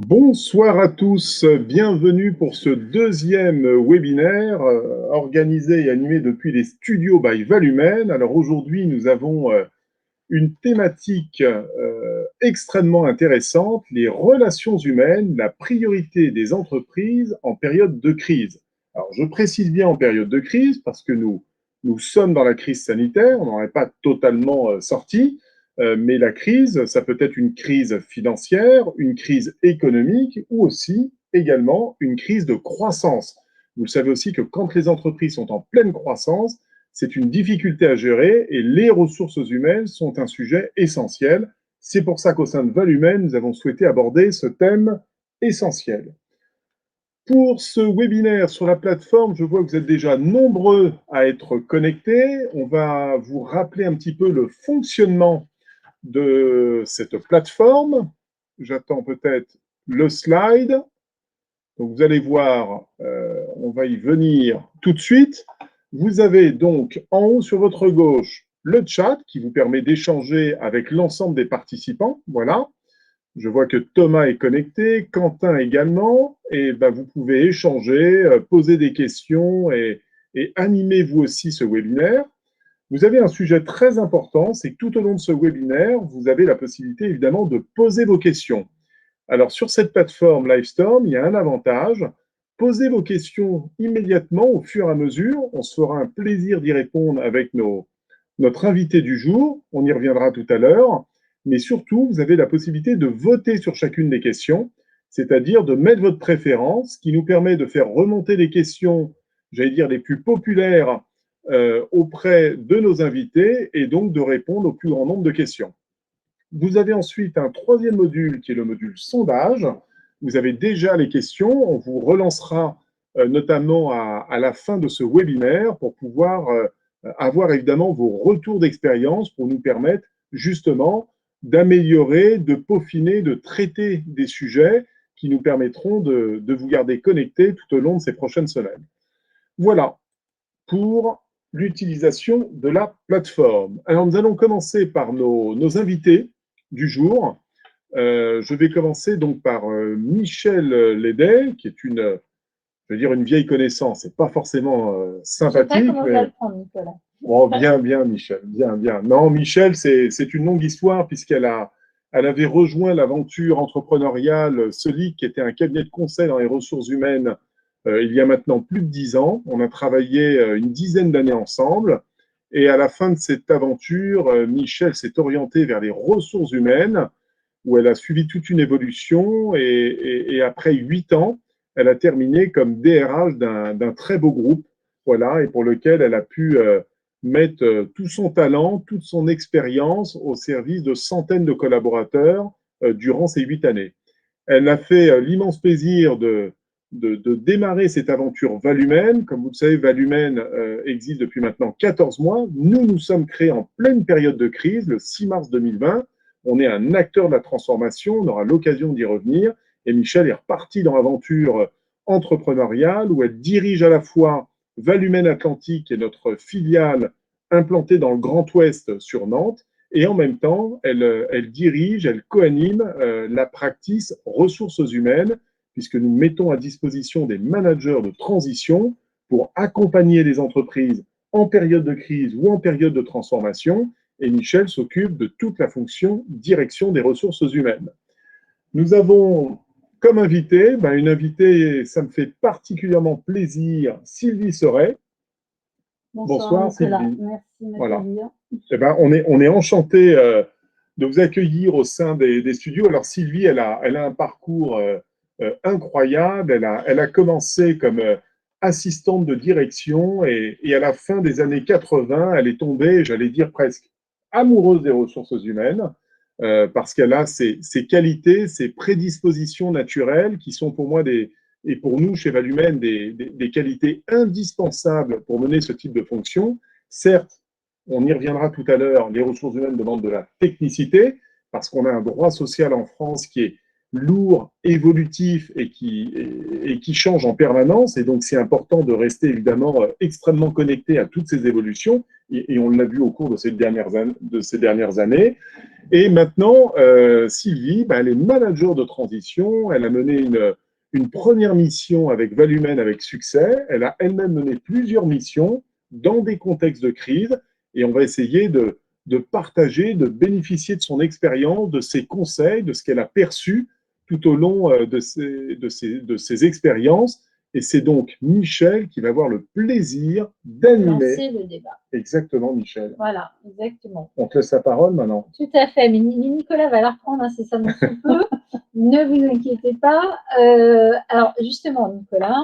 Bonsoir à tous, bienvenue pour ce deuxième webinaire organisé et animé depuis les studios by Valumène. Alors aujourd'hui, nous avons une thématique extrêmement intéressante, les relations humaines, la priorité des entreprises en période de crise. Alors je précise bien en période de crise parce que nous sommes dans la crise sanitaire, on n'en est pas totalement sorti. Mais la crise, ça peut être une crise financière, une crise économique ou aussi également une crise de croissance. Vous le savez aussi que quand les entreprises sont en pleine croissance, c'est une difficulté à gérer et les ressources humaines sont un sujet essentiel. C'est pour ça qu'au sein de Valumène, nous avons souhaité aborder ce thème essentiel. Pour ce webinaire sur la plateforme, je vois que vous êtes déjà nombreux à être connectés. On va vous rappeler un petit peu le fonctionnement de cette plateforme. J'attends peut-être le slide. Donc, vous allez voir, on va y venir tout de suite. Vous avez donc en haut sur votre gauche le chat qui vous permet d'échanger avec l'ensemble des participants. Voilà. Je vois que Thomas est connecté, Quentin également. Et ben, vous pouvez échanger, poser des questions et animer vous aussi ce webinaire. Vous avez un sujet très important, c'est que tout au long de ce webinaire, vous avez la possibilité évidemment de poser vos questions. Alors sur cette plateforme Livestorm, il y a un avantage, posez vos questions immédiatement au fur et à mesure, on se fera un plaisir d'y répondre avec notre invité du jour, on y reviendra tout à l'heure, mais surtout vous avez la possibilité de voter sur chacune des questions, c'est-à-dire de mettre votre préférence, ce qui nous permet de faire remonter les questions, j'allais dire les plus populaires, auprès de nos invités et donc de répondre au plus grand nombre de questions. Vous avez ensuite un troisième module qui est le module sondage. Vous avez déjà les questions. On vous relancera notamment à la fin de ce webinaire pour pouvoir avoir évidemment vos retours d'expérience pour nous permettre justement d'améliorer, de peaufiner, de traiter des sujets qui nous permettront de vous garder connectés tout au long de ces prochaines semaines. Voilà pour l'utilisation de la plateforme. Alors, nous allons commencer par nos invités du jour. Je vais commencer donc par Michel Lédet, qui est je veux dire, une vieille connaissance. C'est pas forcément sympathique. Je sais pas comment mais... je vais le prendre, Nicolas. Oh, bien, bien, Michel, bien, bien. Non, Michel, c'est une longue histoire elle avait rejoint l'aventure entrepreneuriale Solic, qui était un cabinet de conseil dans les ressources humaines il y a maintenant plus de 10 ans. On a travaillé une dizaine d'années ensemble. Et à la fin de cette aventure, Michel s'est orienté vers les ressources humaines, où elle a suivi toute une évolution. Et après 8 ans, elle a terminé comme DRH d'un très beau groupe, voilà, et pour lequel elle a pu mettre tout son talent, toute son expérience au service de centaines de collaborateurs durant ces 8 années. Elle a fait l'immense plaisir de démarrer cette aventure Valumène. Comme vous le savez, Valumène existe depuis maintenant 14 mois. Nous, nous sommes créés en pleine période de crise, le 6 mars 2020. On est un acteur de la transformation, on aura l'occasion d'y revenir. Et Michel est reparti dans l'aventure entrepreneuriale où elle dirige à la fois Valumène Atlantique et notre filiale implantée dans le Grand Ouest sur Nantes, et en même temps, elle dirige, elle coanime la practice ressources humaines, puisque nous mettons à disposition des managers de transition pour accompagner les entreprises en période de crise ou en période de transformation. Et Michel s'occupe de toute la fonction direction des ressources humaines. Nous avons comme invité, une invitée, ça me fait particulièrement plaisir, Sylvie Seret. Bonsoir Sylvie. Merci de voilà. m'accueillir. On est enchanté de vous accueillir au sein des studios. Alors Sylvie, elle a un parcours incroyable. Elle a commencé comme assistante de direction et à la fin des années 80, elle est tombée, j'allais dire presque amoureuse des ressources humaines parce qu'elle a ses qualités, ses prédispositions naturelles qui sont pour moi et pour nous chez Valumène des qualités indispensables pour mener ce type de fonction. Certes, on y reviendra tout à l'heure, les ressources humaines demandent de la technicité, parce qu'on a un droit social en France qui est lourd, évolutif et qui change en permanence. Et donc, c'est important de rester évidemment extrêmement connecté à toutes ces évolutions et on l'a vu au cours de ces dernières années. Et maintenant, Sylvie, elle est manager de transition. Elle a mené une première mission avec Valumène avec succès. Elle a elle-même mené plusieurs missions dans des contextes de crise. Et on va essayer de partager, de bénéficier de son expérience, de ses conseils, de ce qu'elle a perçu tout au long de ses expériences. Et c'est donc Michel qui va avoir le plaisir d'animer. Lancer le débat. Exactement, Michel. Voilà, exactement. On te laisse la parole maintenant. Tout à fait, mais Nicolas va la reprendre incessamment sous peu. Ne vous inquiétez pas. Alors, justement, Nicolas,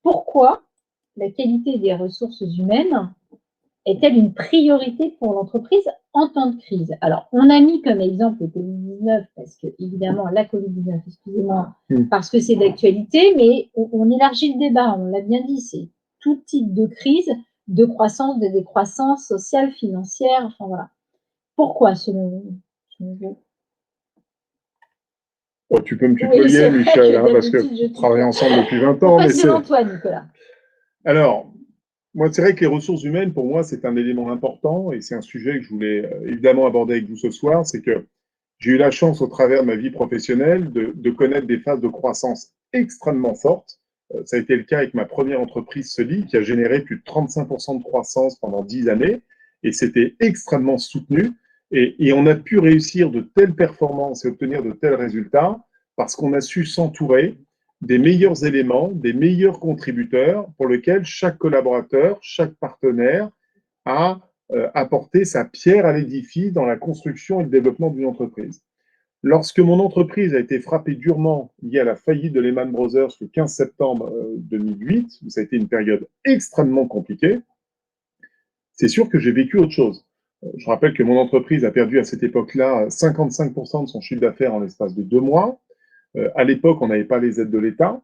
pourquoi la qualité des ressources humaines est-elle une priorité pour l'entreprise en temps de crise? Alors, on a mis comme exemple le Covid-19, parce que, évidemment, la Covid-19, excusez-moi, parce que c'est d'actualité, mais on élargit le débat, on l'a bien dit, c'est tout type de crise, de croissance, de décroissance sociale, financière, enfin voilà. Pourquoi, selon vous? Oh, tu peux me tutoyer, oui, Michel, parce que on travaille ensemble depuis 20 ans. Pourquoi selon toi, Nicolas? Alors, moi, c'est vrai que les ressources humaines, pour moi, c'est un élément important et c'est un sujet que je voulais évidemment aborder avec vous ce soir. C'est que j'ai eu la chance, au travers de ma vie professionnelle, de connaître des phases de croissance extrêmement fortes. Ça a été le cas avec ma première entreprise, Soli, qui a généré plus de 35% de croissance pendant 10 années et c'était extrêmement soutenu. Et on a pu réussir de telles performances et obtenir de tels résultats parce qu'on a su s'entourer des meilleurs éléments, des meilleurs contributeurs pour lesquels chaque collaborateur, chaque partenaire a apporté sa pierre à l'édifice dans la construction et le développement d'une entreprise. Lorsque mon entreprise a été frappée durement liée à la faillite de Lehman Brothers le 15 septembre 2008, où ça a été une période extrêmement compliquée, c'est sûr que j'ai vécu autre chose. Je rappelle que mon entreprise a perdu à cette époque-là 55% de son chiffre d'affaires en l'espace de 2 mois. À l'époque, on n'avait pas les aides de l'État.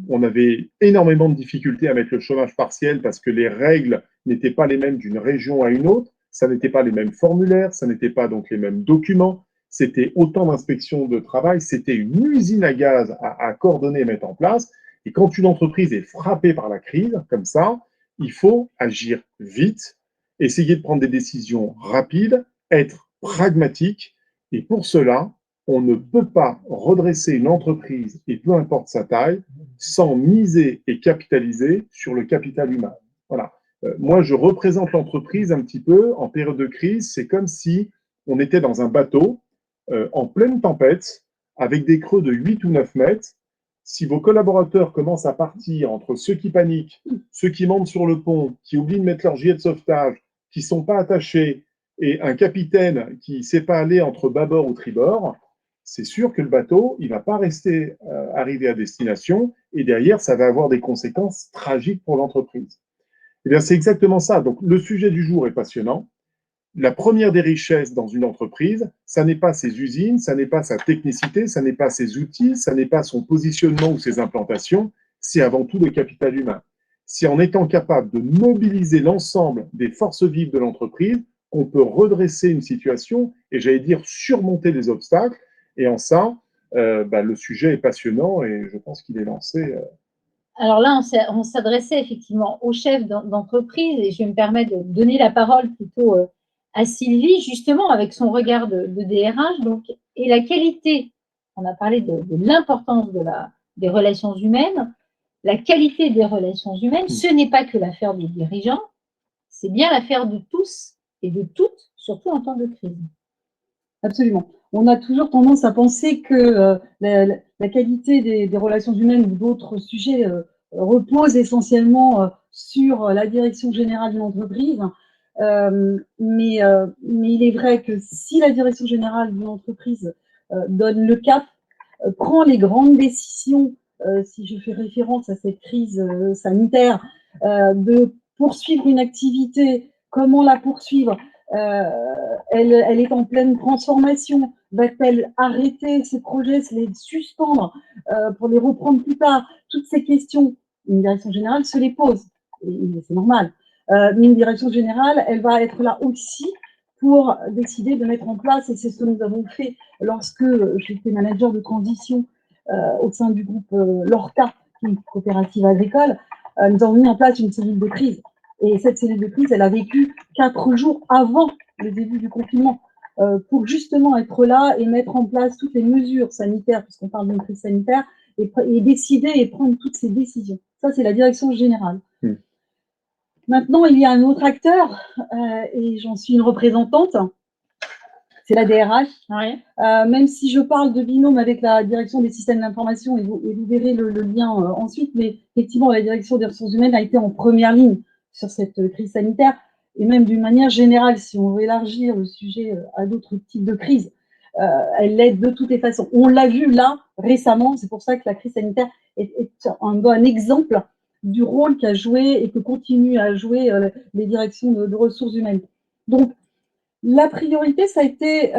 On avait énormément de difficultés à mettre le chômage partiel parce que les règles n'étaient pas les mêmes d'une région à une autre. Ça n'était pas les mêmes formulaires, ça n'était pas donc les mêmes documents. C'était autant d'inspections de travail. C'était une usine à gaz à coordonner et mettre en place. Et quand une entreprise est frappée par la crise, comme ça, il faut agir vite, essayer de prendre des décisions rapides, être pragmatique. Et pour cela, on ne peut pas redresser une entreprise, et peu importe sa taille, sans miser et capitaliser sur le capital humain. Voilà. Moi, je représente l'entreprise un petit peu en période de crise. C'est comme si on était dans un bateau en pleine tempête, avec des creux de 8 ou 9 mètres. Si vos collaborateurs commencent à partir entre ceux qui paniquent, ceux qui montent sur le pont, qui oublient de mettre leur gilet de sauvetage, qui ne sont pas attachés, et un capitaine qui ne sait pas aller entre bâbord ou tribord, c'est sûr que le bateau, il ne va pas rester arrivé à destination et derrière, ça va avoir des conséquences tragiques pour l'entreprise. Eh bien, c'est exactement ça. Donc, le sujet du jour est passionnant. La première des richesses dans une entreprise, ça n'est pas ses usines, ça n'est pas sa technicité, ça n'est pas ses outils, ça n'est pas son positionnement ou ses implantations, c'est avant tout le capital humain. C'est en étant capable de mobiliser l'ensemble des forces vives de l'entreprise qu'on peut redresser une situation et, j'allais dire, surmonter les obstacles. Et en ça, le sujet est passionnant et je pense qu'il est lancé. Alors là, on s'adressait effectivement aux chefs d'entreprise et je vais me permettre de donner la parole plutôt à Sylvie, justement, avec son regard de DRH. Donc, et la qualité, on a parlé de l'importance des relations humaines. La qualité des relations humaines, ce n'est pas que l'affaire des dirigeants, c'est bien l'affaire de tous et de toutes, surtout en temps de crise. Absolument. On a toujours tendance à penser que la qualité des relations humaines ou d'autres sujets repose essentiellement sur la direction générale d'une entreprise. Mais il est vrai que si la direction générale d'une entreprise donne le cap, prend les grandes décisions, si je fais référence à cette crise sanitaire, de poursuivre une activité, comment la poursuivre, elle est en pleine transformation. Va-t-elle arrêter ses projets, se les suspendre pour les reprendre plus tard? Toutes ces questions, une direction générale se les pose. C'est normal. Mais une direction générale, elle va être là aussi pour décider de mettre en place, et c'est ce que nous avons fait lorsque j'étais manager de transition au sein du groupe Lorca, qui est une coopérative agricole. Nous avons mis en place une cellule de crise. Et cette cellule de crise, elle a vécu 4 jours avant le début du confinement pour justement être là et mettre en place toutes les mesures sanitaires, puisqu'on parle d'une crise sanitaire, et décider et prendre toutes ces décisions. Ça, c'est la direction générale. Maintenant, il y a un autre acteur, et j'en suis une représentante, c'est la DRH. Ouais. Même si je parle de binôme avec la direction des systèmes d'information, et vous verrez le lien ensuite, mais effectivement, la direction des ressources humaines a été en première ligne sur cette crise sanitaire, et même d'une manière générale, si on veut élargir le sujet à d'autres types de crises, elle l'aide de toutes les façons. On l'a vu là, récemment, c'est pour ça que la crise sanitaire est un bon exemple du rôle qu'a joué et que continuent à jouer les directions de ressources humaines. Donc, la priorité, ça a été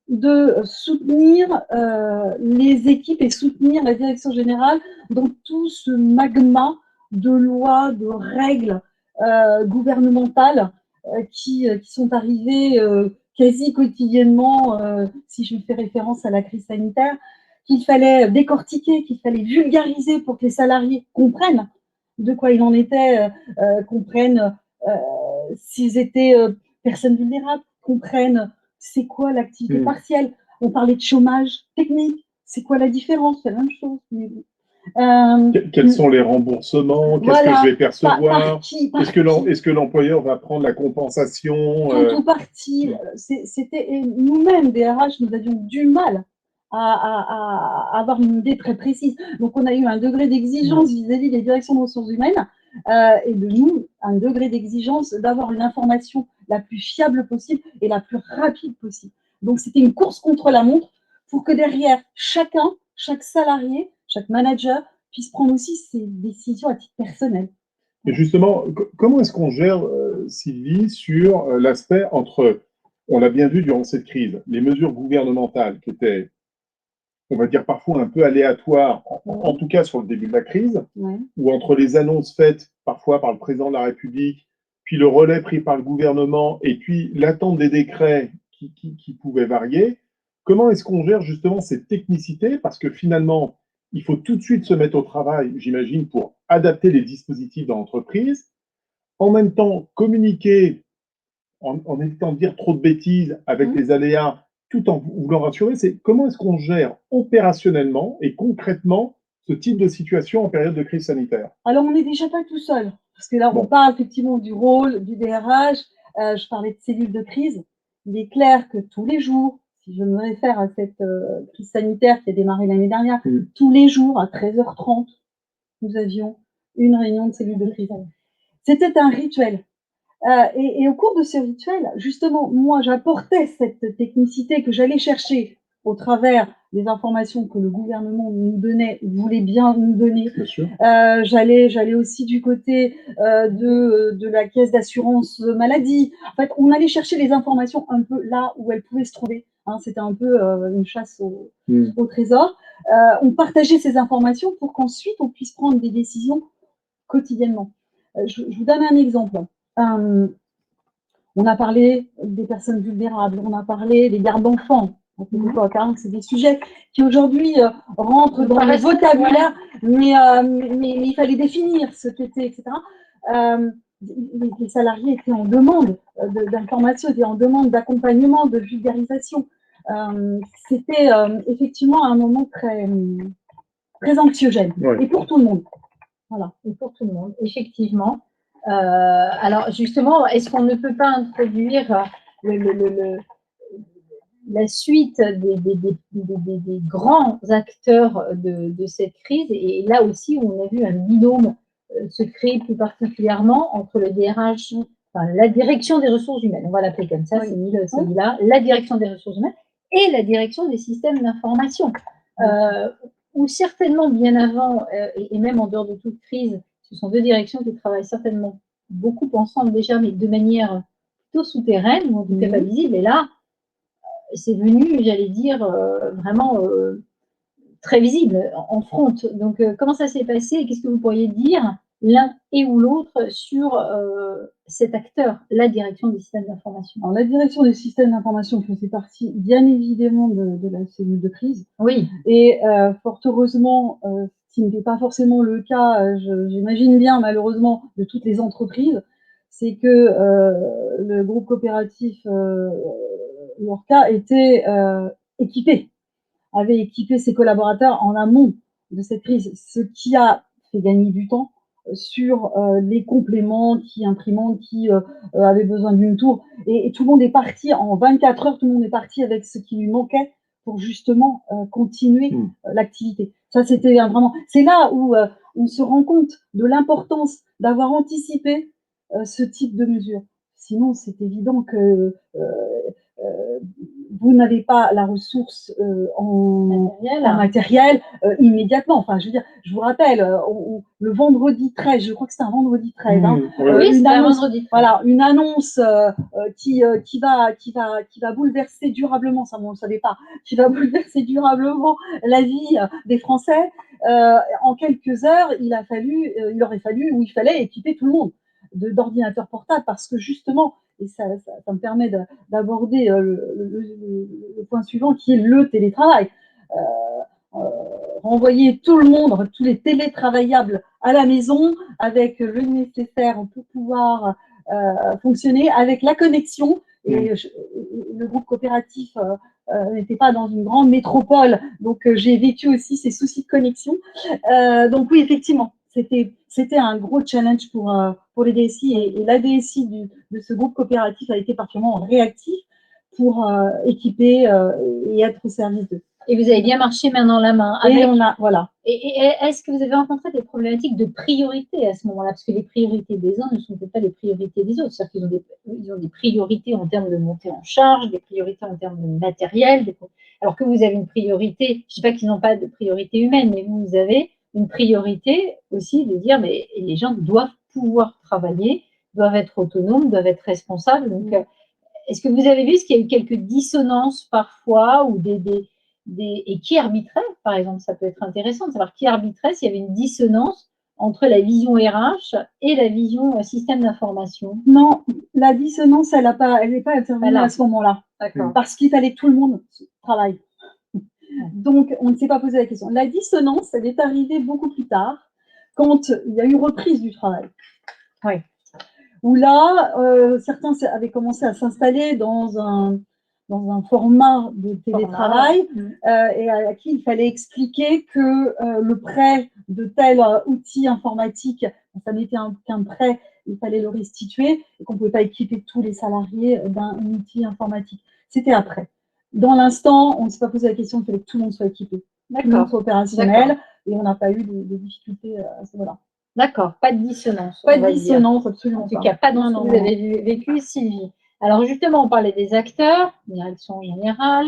de soutenir les équipes et soutenir la direction générale dans tout ce magma de lois, de règles gouvernementales qui sont arrivées quasi quotidiennement, si je fais référence à la crise sanitaire, qu'il fallait décortiquer, qu'il fallait vulgariser pour que les salariés comprennent de quoi il en était, comprennent s'ils étaient personnes vulnérables, comprennent c'est quoi l'activité partielle. On parlait de chômage technique, c'est quoi la différence? C'est la même chose. Quels sont les remboursements? Qu'est-ce que je vais percevoir? Est-ce que l'employeur va prendre la compensation? Quant aux parties, c'était nous-mêmes, des RH, nous avions du mal à avoir une idée très précise. Donc, on a eu un degré d'exigence vis-à-vis des directions de ressources humaines et de nous, un degré d'exigence d'avoir une information la plus fiable possible et la plus rapide possible. Donc, c'était une course contre la montre pour que derrière, chaque salarié, chaque manager puisse prendre aussi ses décisions à titre personnel. Et justement, comment est-ce qu'on gère, Sylvie, sur l'aspect entre, on l'a bien vu durant cette crise, les mesures gouvernementales qui étaient, on va dire, parfois un peu aléatoires, en tout cas sur le début de la crise, ou entre les annonces faites parfois par le président de la République, puis le relais pris par le gouvernement, et puis l'attente des décrets qui pouvaient varier. Comment est-ce qu'on gère justement cette technicité? Parce que finalement, il faut tout de suite se mettre au travail, j'imagine, pour adapter les dispositifs dans l'entreprise. En même temps, communiquer en évitant de dire trop de bêtises avec les aléas, tout en voulant rassurer, c'est comment est-ce qu'on gère opérationnellement et concrètement ce type de situation en période de crise sanitaire? Alors, on n'est déjà pas tout seul, parce que là, on parle effectivement du rôle du DRH, je parlais de cellules de crise. Il est clair que tous les jours, si je me réfère à cette crise sanitaire qui a démarré l'année dernière, tous les jours à 13h30, nous avions une réunion de cellule de crise. C'était un rituel. Et au cours de ce rituel, justement, moi, j'apportais cette technicité que j'allais chercher au travers des informations que le gouvernement nous donnait, voulait bien nous donner. J'allais aussi du côté de la caisse d'assurance maladie. En fait, on allait chercher les informations un peu là où elles pouvaient se trouver. Hein, c'était un peu une chasse au trésor. On partageait ces informations pour qu'ensuite on puisse prendre des décisions quotidiennement. Je vous donne un exemple. On a parlé des personnes vulnérables, on a parlé des gardes d'enfants. C'est des sujets qui aujourd'hui rentrent dans le vocabulaire, mais il fallait définir ce qu'était, etc. Les salariés étaient en demande d'information, étaient en demande d'accompagnement, de vulgarisation. C'était effectivement un moment très, très anxiogène, et pour tout le monde. Voilà, et pour tout le monde, effectivement. Alors justement, est-ce qu'on ne peut pas introduire la suite des grands acteurs de cette crise? Et là aussi, on a vu un binôme se créer plus particulièrement entre le DRH, enfin, la direction des ressources humaines, on va l'appeler comme ça, c'est celui-là, la direction des ressources humaines et la direction des systèmes d'information. Ou certainement bien avant, et même en dehors de toute crise, ce sont deux directions qui travaillent certainement beaucoup ensemble déjà, mais de manière plutôt souterraine, ou en tout cas pas visible. Et là, c'est venu, j'allais dire, vraiment très visible, en front. Donc, comment ça s'est passé et qu'est-ce que vous pourriez dire, l'un et ou l'autre, sur cet acteur, la direction des systèmes d'information? Alors, la direction des systèmes d'information faisait partie, bien évidemment, de la cellule de crise. Oui. Et fort heureusement, ce qui n'était pas forcément le cas, j'imagine bien, malheureusement, de toutes les entreprises, c'est que le groupe coopératif Lorca était avait équipé ses collaborateurs en amont de cette crise, ce qui a fait gagner du temps sur les compléments imprimantes qui avaient besoin d'une tour. Et tout le monde est parti, en 24 heures, tout le monde est parti avec ce qui lui manquait pour justement continuer l'activité. Ça, c'était vraiment... C'est là où on se rend compte de l'importance d'avoir anticipé ce type de mesures. Sinon, c'est évident que vous n'avez pas la ressource en matériel immédiatement. Enfin, je veux dire, je vous rappelle, le vendredi 13, je crois que c'est un vendredi 13, oui, c'est un vendredi 13. Voilà, une annonce qui va bouleverser durablement, ça on ne le savait pas, qui va bouleverser durablement la vie des Français. En quelques heures, il fallait équiper tout le monde d'ordinateurs portables parce que justement, et ça me permet d'aborder le point suivant qui est le télétravail. Renvoyer tout le monde, tous les télétravaillables à la maison avec le nécessaire pour pouvoir fonctionner, avec la connexion. Et le groupe coopératif n'était pas dans une grande métropole, donc j'ai vécu aussi ces soucis de connexion. Donc oui, effectivement, c'était un gros challenge pour les DSI et la DSI de ce groupe coopératif a été particulièrement réactif pour équiper et être au service d'eux. Et vous avez bien marché main dans la main. Et voilà. Et est-ce que vous avez rencontré des problématiques de priorité à ce moment-là? Parce que les priorités des uns ne sont peut-être pas les priorités des autres. C'est-à-dire qu'ils ont des priorités en termes de montée en charge, des priorités en termes de matériel. Alors que vous avez une priorité, je ne dis pas qu'ils n'ont pas de priorité humaine, mais vous avez une priorité aussi de dire mais les gens doivent pouvoir travailler, doivent être autonomes, doivent être responsables. Donc, est-ce que vous avez vu qu'il y a eu quelques dissonances parfois ou et qui arbitrait, par exemple, ça peut être intéressant de savoir qui arbitrait s'il y avait une dissonance entre la vision RH et la vision système d'information? Non, la dissonance, elle n'est pas intervenue à ce moment-là. Parce qu'il fallait que tout le monde travaille. Donc, on ne s'est pas posé la question. La dissonance, elle est arrivée beaucoup plus tard, quand il y a eu reprise du travail. Oui. Où là, certains avaient commencé à s'installer dans un format de télétravail et à qui il fallait expliquer que le prêt de tel outil informatique, ça n'était qu'un prêt, il fallait le restituer et qu'on ne pouvait pas équiper tous les salariés d'un outil informatique. C'était après. Dans l'instant, on ne s'est pas posé la question, il fallait que tout le monde soit équipé, tout le monde soit opérationnel et on n'a pas eu de difficultés à ce niveau-là. D'accord, pas de dissonance. Pas de dissonance, absolument pas. En tout cas, pas dans ce que vous avez vécu, Sylvie. Alors justement, on parlait des acteurs, direction générale,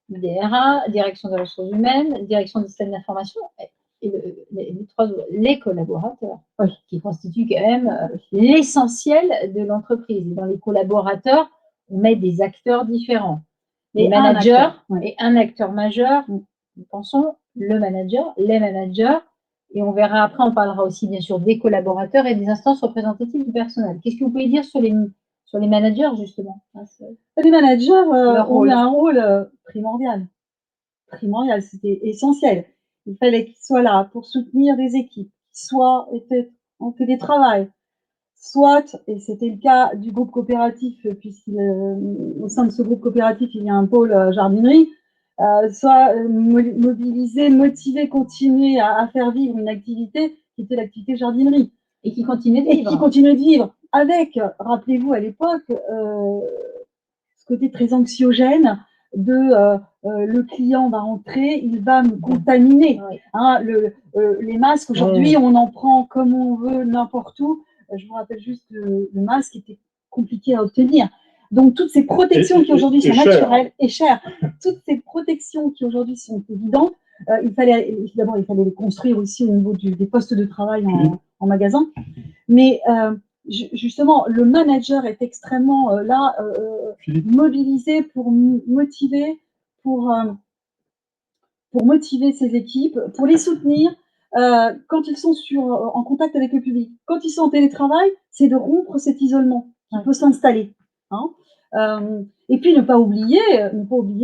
DRA, direction des ressources humaines, direction du système d'information, et les collaborateurs, qui constituent quand même l'essentiel de l'entreprise. Et dans les collaborateurs, on met des acteurs différents. Les managers et un acteur majeur, nous pensons le manager, les managers, et on verra après, on parlera aussi bien sûr des collaborateurs et des instances représentatives du personnel. Qu'est-ce que vous pouvez dire sur les managers, justement? Les managers ont un rôle primordial. Primordial, c'était essentiel. Il fallait qu'ils soient là pour soutenir des équipes, soit étaient en télétravail, soit, et c'était le cas du groupe coopératif, puisqu'au sein de ce groupe coopératif, il y a un pôle jardinerie, soit mobiliser, motiver, continuer à faire vivre une activité qui était l'activité jardinerie. Et qui continue de vivre. Et qui continue de vivre. Avec, rappelez-vous à l'époque, ce côté très anxiogène de le client va entrer, il va me contaminer. Oui. Hein, les masques, aujourd'hui, on en prend comme on veut, n'importe où. Je vous rappelle juste que le masque était compliqué à obtenir. Donc, toutes ces protections qui aujourd'hui sont naturelles et chères, toutes ces protections qui aujourd'hui sont évidentes, il fallait les construire aussi au niveau des postes de travail en magasin. Mais justement, le manager est extrêmement mobilisé pour motiver, pour motiver ses équipes, pour les soutenir quand ils sont en contact avec le public. Quand ils sont en télétravail, c'est de rompre cet isolement qui peut s'installer. Hein. Et puis ne pas oublier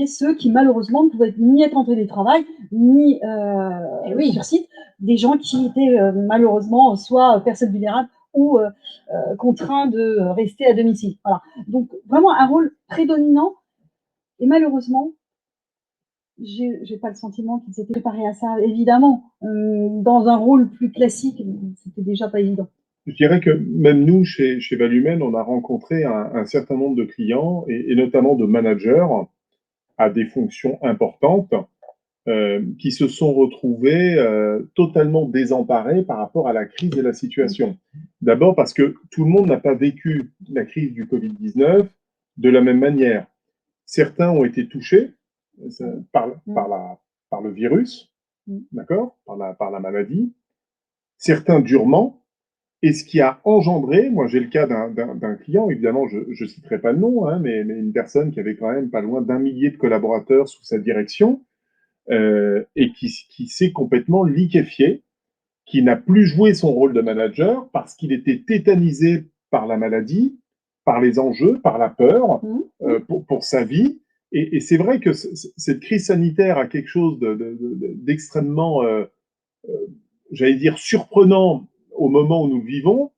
ceux qui malheureusement ne pouvaient ni être en télétravail, ni sur site, des gens qui étaient malheureusement soit personnes vulnérables ou contraints de rester à domicile. Voilà. Donc, vraiment un rôle prédominant. Et malheureusement, j'ai pas le sentiment qu'ils étaient préparés à ça. Évidemment, dans un rôle plus classique, c'était déjà pas évident. Je dirais que même nous, chez Valumène, on a rencontré un certain nombre de clients et notamment de managers à des fonctions importantes qui se sont retrouvés totalement désemparés par rapport à la crise et la situation. D'abord parce que tout le monde n'a pas vécu la crise du Covid-19 de la même manière. Certains ont été touchés par le virus, d'accord, par la maladie, certains durement, et ce qui a engendré, moi j'ai le cas d'un client, évidemment je ne citerai pas le nom, hein, mais une personne qui avait quand même pas loin d'1 millier de collaborateurs sous sa direction, et qui s'est complètement liquéfié, qui n'a plus joué son rôle de manager parce qu'il était tétanisé par la maladie, par les enjeux, par la peur pour sa vie. Et c'est vrai que cette crise sanitaire a quelque chose d'extrêmement, j'allais dire, surprenant au moment où nous le vivons,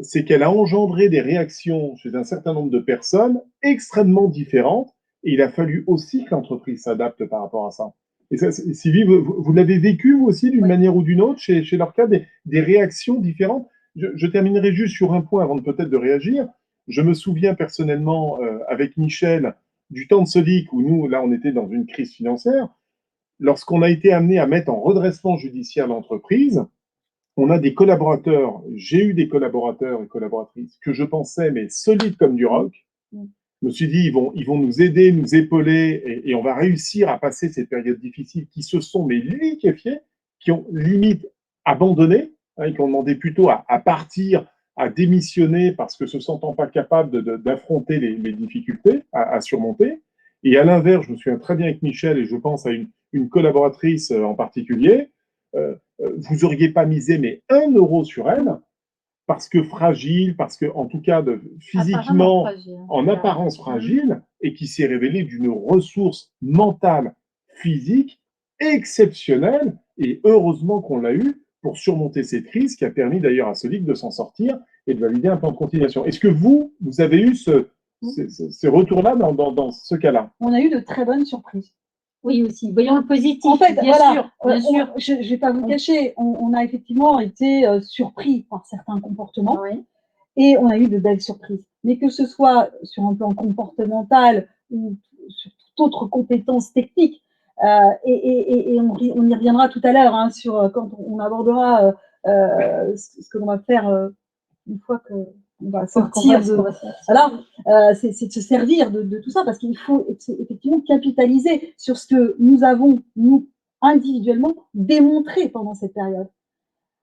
c'est qu'elle a engendré des réactions chez un certain nombre de personnes extrêmement différentes, et il a fallu aussi que l'entreprise s'adapte par rapport à ça. Et ça, Sylvie, vous l'avez vécu, vous aussi, d'une manière ou d'une autre, chez leur cas, des réactions différentes. Je terminerai juste sur un point avant peut-être de réagir. Je me souviens personnellement, avec Michel, du temps de Sodic, où nous, là, on était dans une crise financière. Lorsqu'on a été amené à mettre en redressement judiciaire l'entreprise, on a des collaborateurs, j'ai eu des collaborateurs et collaboratrices que je pensais, mais solides comme du roc. Je me suis dit, ils vont nous aider, nous épauler, et on va réussir à passer cette période difficile, qui se sont, mais liquéfiés, qui ont limite abandonné, hein, qui ont demandé plutôt à partir, à démissionner, parce que se sentant pas capables d'affronter les difficultés à surmonter. Et à l'inverse, je me souviens très bien avec Michel, et je pense à une collaboratrice en particulier, vous n'auriez pas misé mais 1 euro sur elle, parce que fragile, parce que, en tout cas, physiquement, en apparence fragile, et qui s'est révélée d'une ressource mentale, physique, exceptionnelle, et heureusement qu'on l'a eu pour surmonter cette crise, qui a permis d'ailleurs à Solic de s'en sortir et de valider un plan de continuation. Est-ce que vous avez eu ce retour-là dans ce cas-là? On a eu de très bonnes surprises. Oui, aussi. Voyons le positif, en fait, bien voilà, sûr. Bien sûr. Je ne vais pas vous cacher, on a effectivement été surpris par certains comportements, Oui. et on a eu de belles surprises. Mais que ce soit sur un plan comportemental ou sur toute autre compétence technique, et on y reviendra tout à l'heure, hein, sur quand on abordera ce que l'on va faire une fois qu'on va sortir de… Voilà, c'est de se servir de tout ça, parce qu'il faut effectivement capitaliser sur ce que nous avons, nous, individuellement, démontré pendant cette période.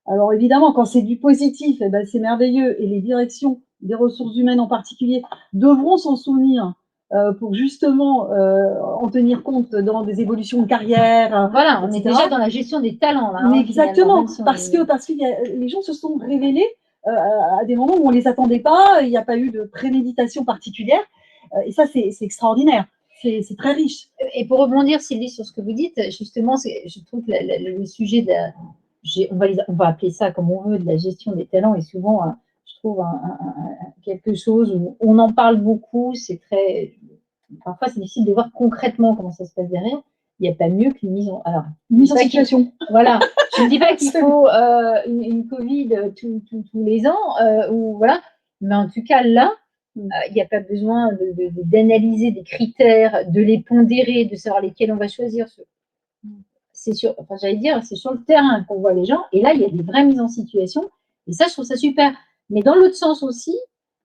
Alors évidemment, quand c'est du positif, eh ben, c'est merveilleux, et les directions des ressources humaines en particulier devront s'en souvenir pour justement en tenir compte dans des évolutions de carrière. Voilà, on est déjà dans la gestion des talents. Là, mais exactement, parce que les gens se sont révélés à des moments où on ne les attendait pas, il n'y a pas eu de préméditation particulière, et ça, c'est extraordinaire. C'est très riche. Et pour rebondir, Sylvie, sur ce que vous dites, justement, je trouve que le sujet de on va appeler ça comme on veut, de la gestion des talents, est souvent, je trouve, quelque chose où on en parle beaucoup. C'est parfois, c'est difficile de voir concrètement comment ça se passe derrière. Il n'y a pas mieux qu'une mise en situation. Voilà. Je ne dis pas qu'il faut une Covid tous les ans, voilà. Mais en tout cas, là, il n'y a pas besoin d'analyser des critères, de les pondérer, de savoir lesquels on va choisir. C'est sur le terrain qu'on voit les gens, et là, il y a des vraies mises en situation, et ça, je trouve ça super. Mais dans l'autre sens aussi,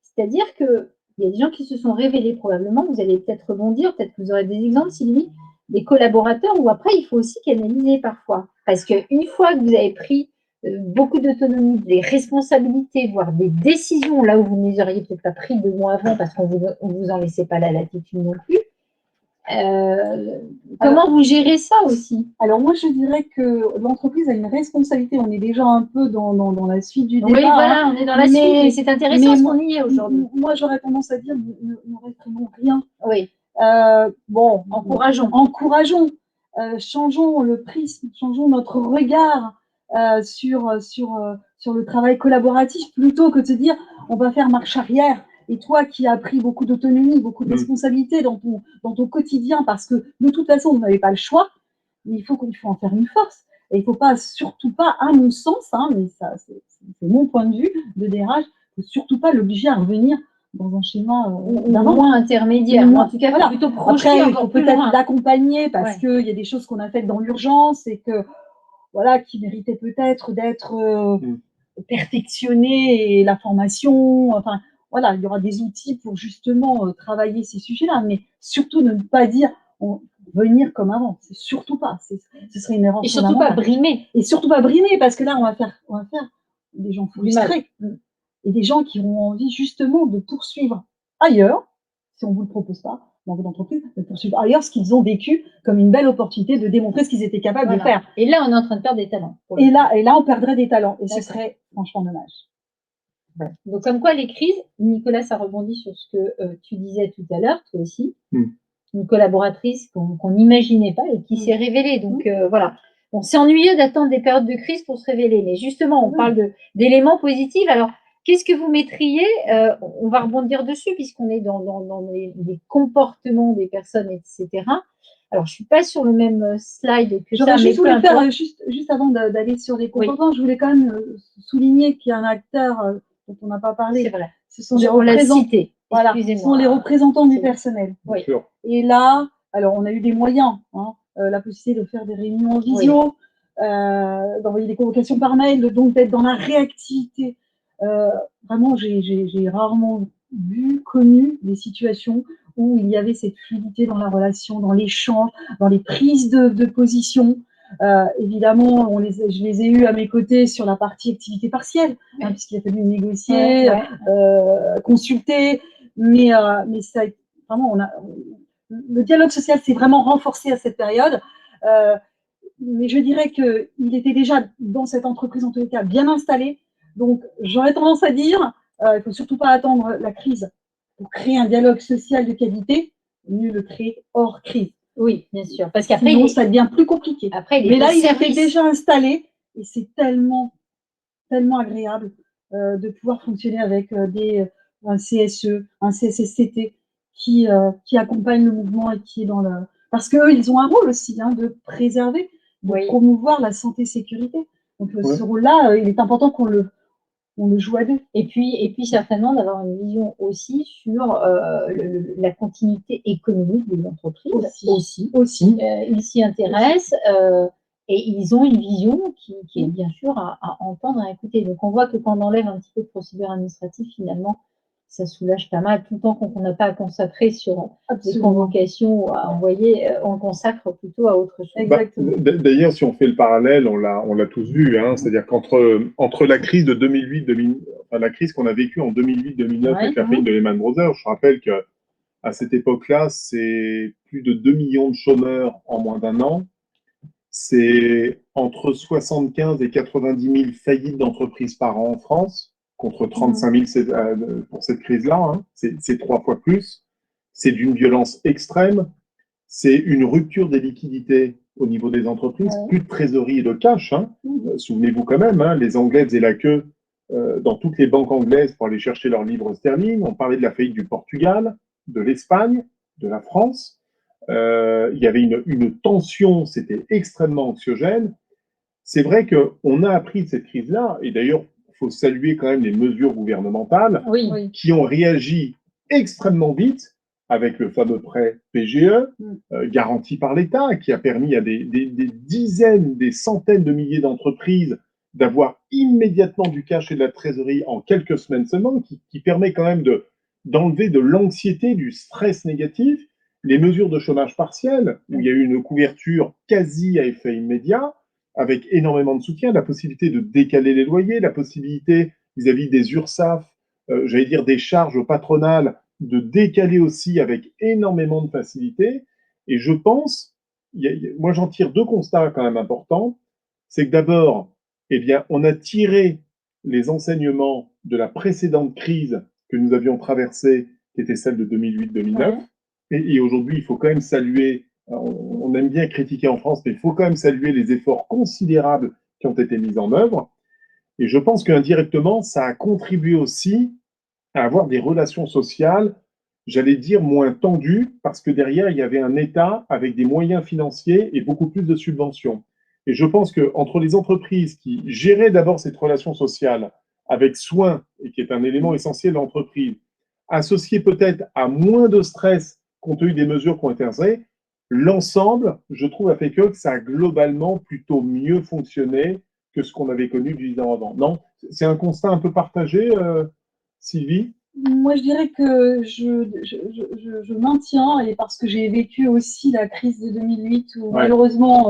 c'est-à-dire qu'il y a des gens qui se sont révélés probablement, vous allez peut-être rebondir, peut-être que vous aurez des exemples, Sylvie, des collaborateurs où après, il faut aussi canaliser parfois. Parce qu'une fois que vous avez pris beaucoup d'autonomie, des responsabilités, voire des décisions là où vous ne les auriez peut-être pas pris 2 mois avant parce qu'on ne vous en laissait pas la latitude non plus. Comment vous gérez ça aussi? Alors moi, je dirais que l'entreprise a une responsabilité. On est déjà un peu dans la suite du débat. Oui, voilà, on est dans la suite, mais c'est intéressant ce qu'on y est aujourd'hui. Moi, j'aurais tendance à dire, ne réprimons rien. Oui. Bon, encourageons, changeons le prisme, changeons notre regard sur sur le travail collaboratif, plutôt que de se dire on va faire marche arrière. Et toi qui as pris beaucoup d'autonomie, beaucoup de responsabilité dans ton quotidien, parce que de toute façon, vous n'avez pas le choix, mais il faut en faire une force. Et il ne faut pas, surtout pas, à mon sens, hein, mais ça, c'est mon point de vue de DRH, il ne faut surtout pas l'obliger à revenir dans un schéma moins intermédiaire. En tout cas, voilà. plutôt projeter. Après, il faut peut-être l'accompagner parce qu'il y a des choses qu'on a faites dans l'urgence et que, voilà, qui méritaient peut-être d'être perfectionnées, et la formation, enfin, voilà, il y aura des outils pour justement travailler ces sujets-là, mais surtout ne pas dire venir comme avant, c'est surtout pas, ce serait une erreur. Et surtout pas brimer. Et surtout pas brimer, parce que là, on va faire des gens frustrés et des gens qui auront envie justement de poursuivre ailleurs, si on ne vous le propose pas, dans votre entreprise, de poursuivre ailleurs ce qu'ils ont vécu comme une belle opportunité de démontrer ce qu'ils étaient capables de faire. Et là, on est en train de perdre des talents. Et là, on perdrait des talents, et ce serait franchement dommage. Donc, comme quoi les crises, Nicolas, ça rebondit sur ce que tu disais tout à l'heure, toi aussi, une collaboratrice qu'on n'imaginait pas et qui s'est révélée. Donc, voilà. Bon, c'est ennuyeux d'attendre des périodes de crise pour se révéler, mais justement, on parle d'éléments positifs. Alors, qu'est-ce que vous mettriez on va rebondir dessus, puisqu'on est dans les comportements des personnes, etc. Alors, je ne suis pas sur le même slide que ça. J'aurais juste voulu faire, juste avant d'aller sur les comportements, je voulais quand même souligner qu'il y a un acteur dont on n'a pas parlé. C'est vrai. Ce sont les représentants. Voilà, ce sont les représentants du personnel. Oui. Et là, alors on a eu des moyens, hein, la possibilité de faire des réunions en visio, d'envoyer des convocations par mail, donc d'être dans la réactivité. Vraiment, j'ai rarement connu des situations où il y avait cette fluidité dans la relation, dans l'échange, dans les prises de position. Évidemment, je les ai eus à mes côtés sur la partie activité partielle, puisqu'il a fallu négocier, consulter, mais ça, vraiment, le dialogue social s'est vraiment renforcé à cette période. Mais je dirais qu'il était déjà dans cette entreprise, en tous les cas, bien installé. Donc, j'aurais tendance à dire, il ne faut surtout pas attendre la crise pour créer un dialogue social de qualité, mieux le créer hors crise. Oui, bien sûr. Parce qu'après, ça devient plus compliqué. Après, mais là, il était déjà installé et c'est tellement, tellement agréable de pouvoir fonctionner avec un CSE, un CSSCT qui accompagne le mouvement et qui est dans le... Parce qu'eux, ils ont un rôle aussi de préserver, de promouvoir la santé-sécurité. Donc, ce rôle-là, il est important qu'on le joue à deux. Et puis certainement d'avoir une vision aussi sur la continuité économique de l'entreprise aussi. Ils s'y intéressent et ils ont une vision qui est bien sûr à entendre et à écouter. Donc on voit que quand on enlève un petit peu de procédure administrative, finalement, ça soulage pas mal. Tout le temps qu'on n'a pas à consacrer sur des convocations ou à envoyer, on consacre plutôt à autre chose. D'ailleurs, si on fait le parallèle, on l'a tous vu, hein, c'est-à-dire qu'entre la crise de 2008, la crise qu'on a vécue en 2008-2009 avec la faillite de Lehman Brothers, je rappelle qu'à cette époque-là, c'est plus de 2 millions de chômeurs en moins d'un an. C'est entre 75 et 90 000 faillites d'entreprises par an en France, contre 35 000 pour cette crise-là. Hein. C'est 3 fois plus. C'est d'une violence extrême. C'est une rupture des liquidités au niveau des entreprises. Plus de trésorerie et de cash. Hein. Souvenez-vous quand même, hein, les Anglais faisaient la queue dans toutes les banques anglaises pour aller chercher leurs livres sterling. On parlait de la faillite du Portugal, de l'Espagne, de la France. Il y avait une tension, c'était extrêmement anxiogène. C'est vrai qu'on a appris de cette crise-là, et d'ailleurs, il faut saluer quand même les mesures gouvernementales qui ont réagi extrêmement vite avec le fameux prêt PGE, garanti par l'État, qui a permis à des dizaines, des centaines de milliers d'entreprises d'avoir immédiatement du cash et de la trésorerie en quelques semaines seulement, qui permet quand même d'enlever de l'anxiété, du stress négatif. Les mesures de chômage partiel, où il y a eu une couverture quasi à effet immédiat, avec énormément de soutien, la possibilité de décaler les loyers, la possibilité vis-à-vis des URSSAF, j'allais dire des charges patronales, de décaler aussi avec énormément de facilité. Et je pense, moi j'en tire 2 constats quand même importants. C'est que d'abord, eh bien, on a tiré les enseignements de la précédente crise que nous avions traversée, qui était celle de 2008-2009. Et aujourd'hui, il faut quand même saluer, on aime bien critiquer en France, mais il faut quand même saluer les efforts considérables qui ont été mis en œuvre. Et je pense qu'indirectement, ça a contribué aussi à avoir des relations sociales, j'allais dire, moins tendues, parce que derrière, il y avait un État avec des moyens financiers et beaucoup plus de subventions. Et je pense qu'entre les entreprises qui géraient d'abord cette relation sociale avec soin, et qui est un élément essentiel de l'entreprise, associé peut-être à moins de stress compte tenu des mesures qui ont été installées, l'ensemble, je trouve, a fait que ça a globalement plutôt mieux fonctionné que ce qu'on avait connu 10 ans avant. Non, c'est un constat un peu partagé, Sylvie? Moi, je dirais que je maintiens, et parce que j'ai vécu aussi la crise de 2008 où Ouais. malheureusement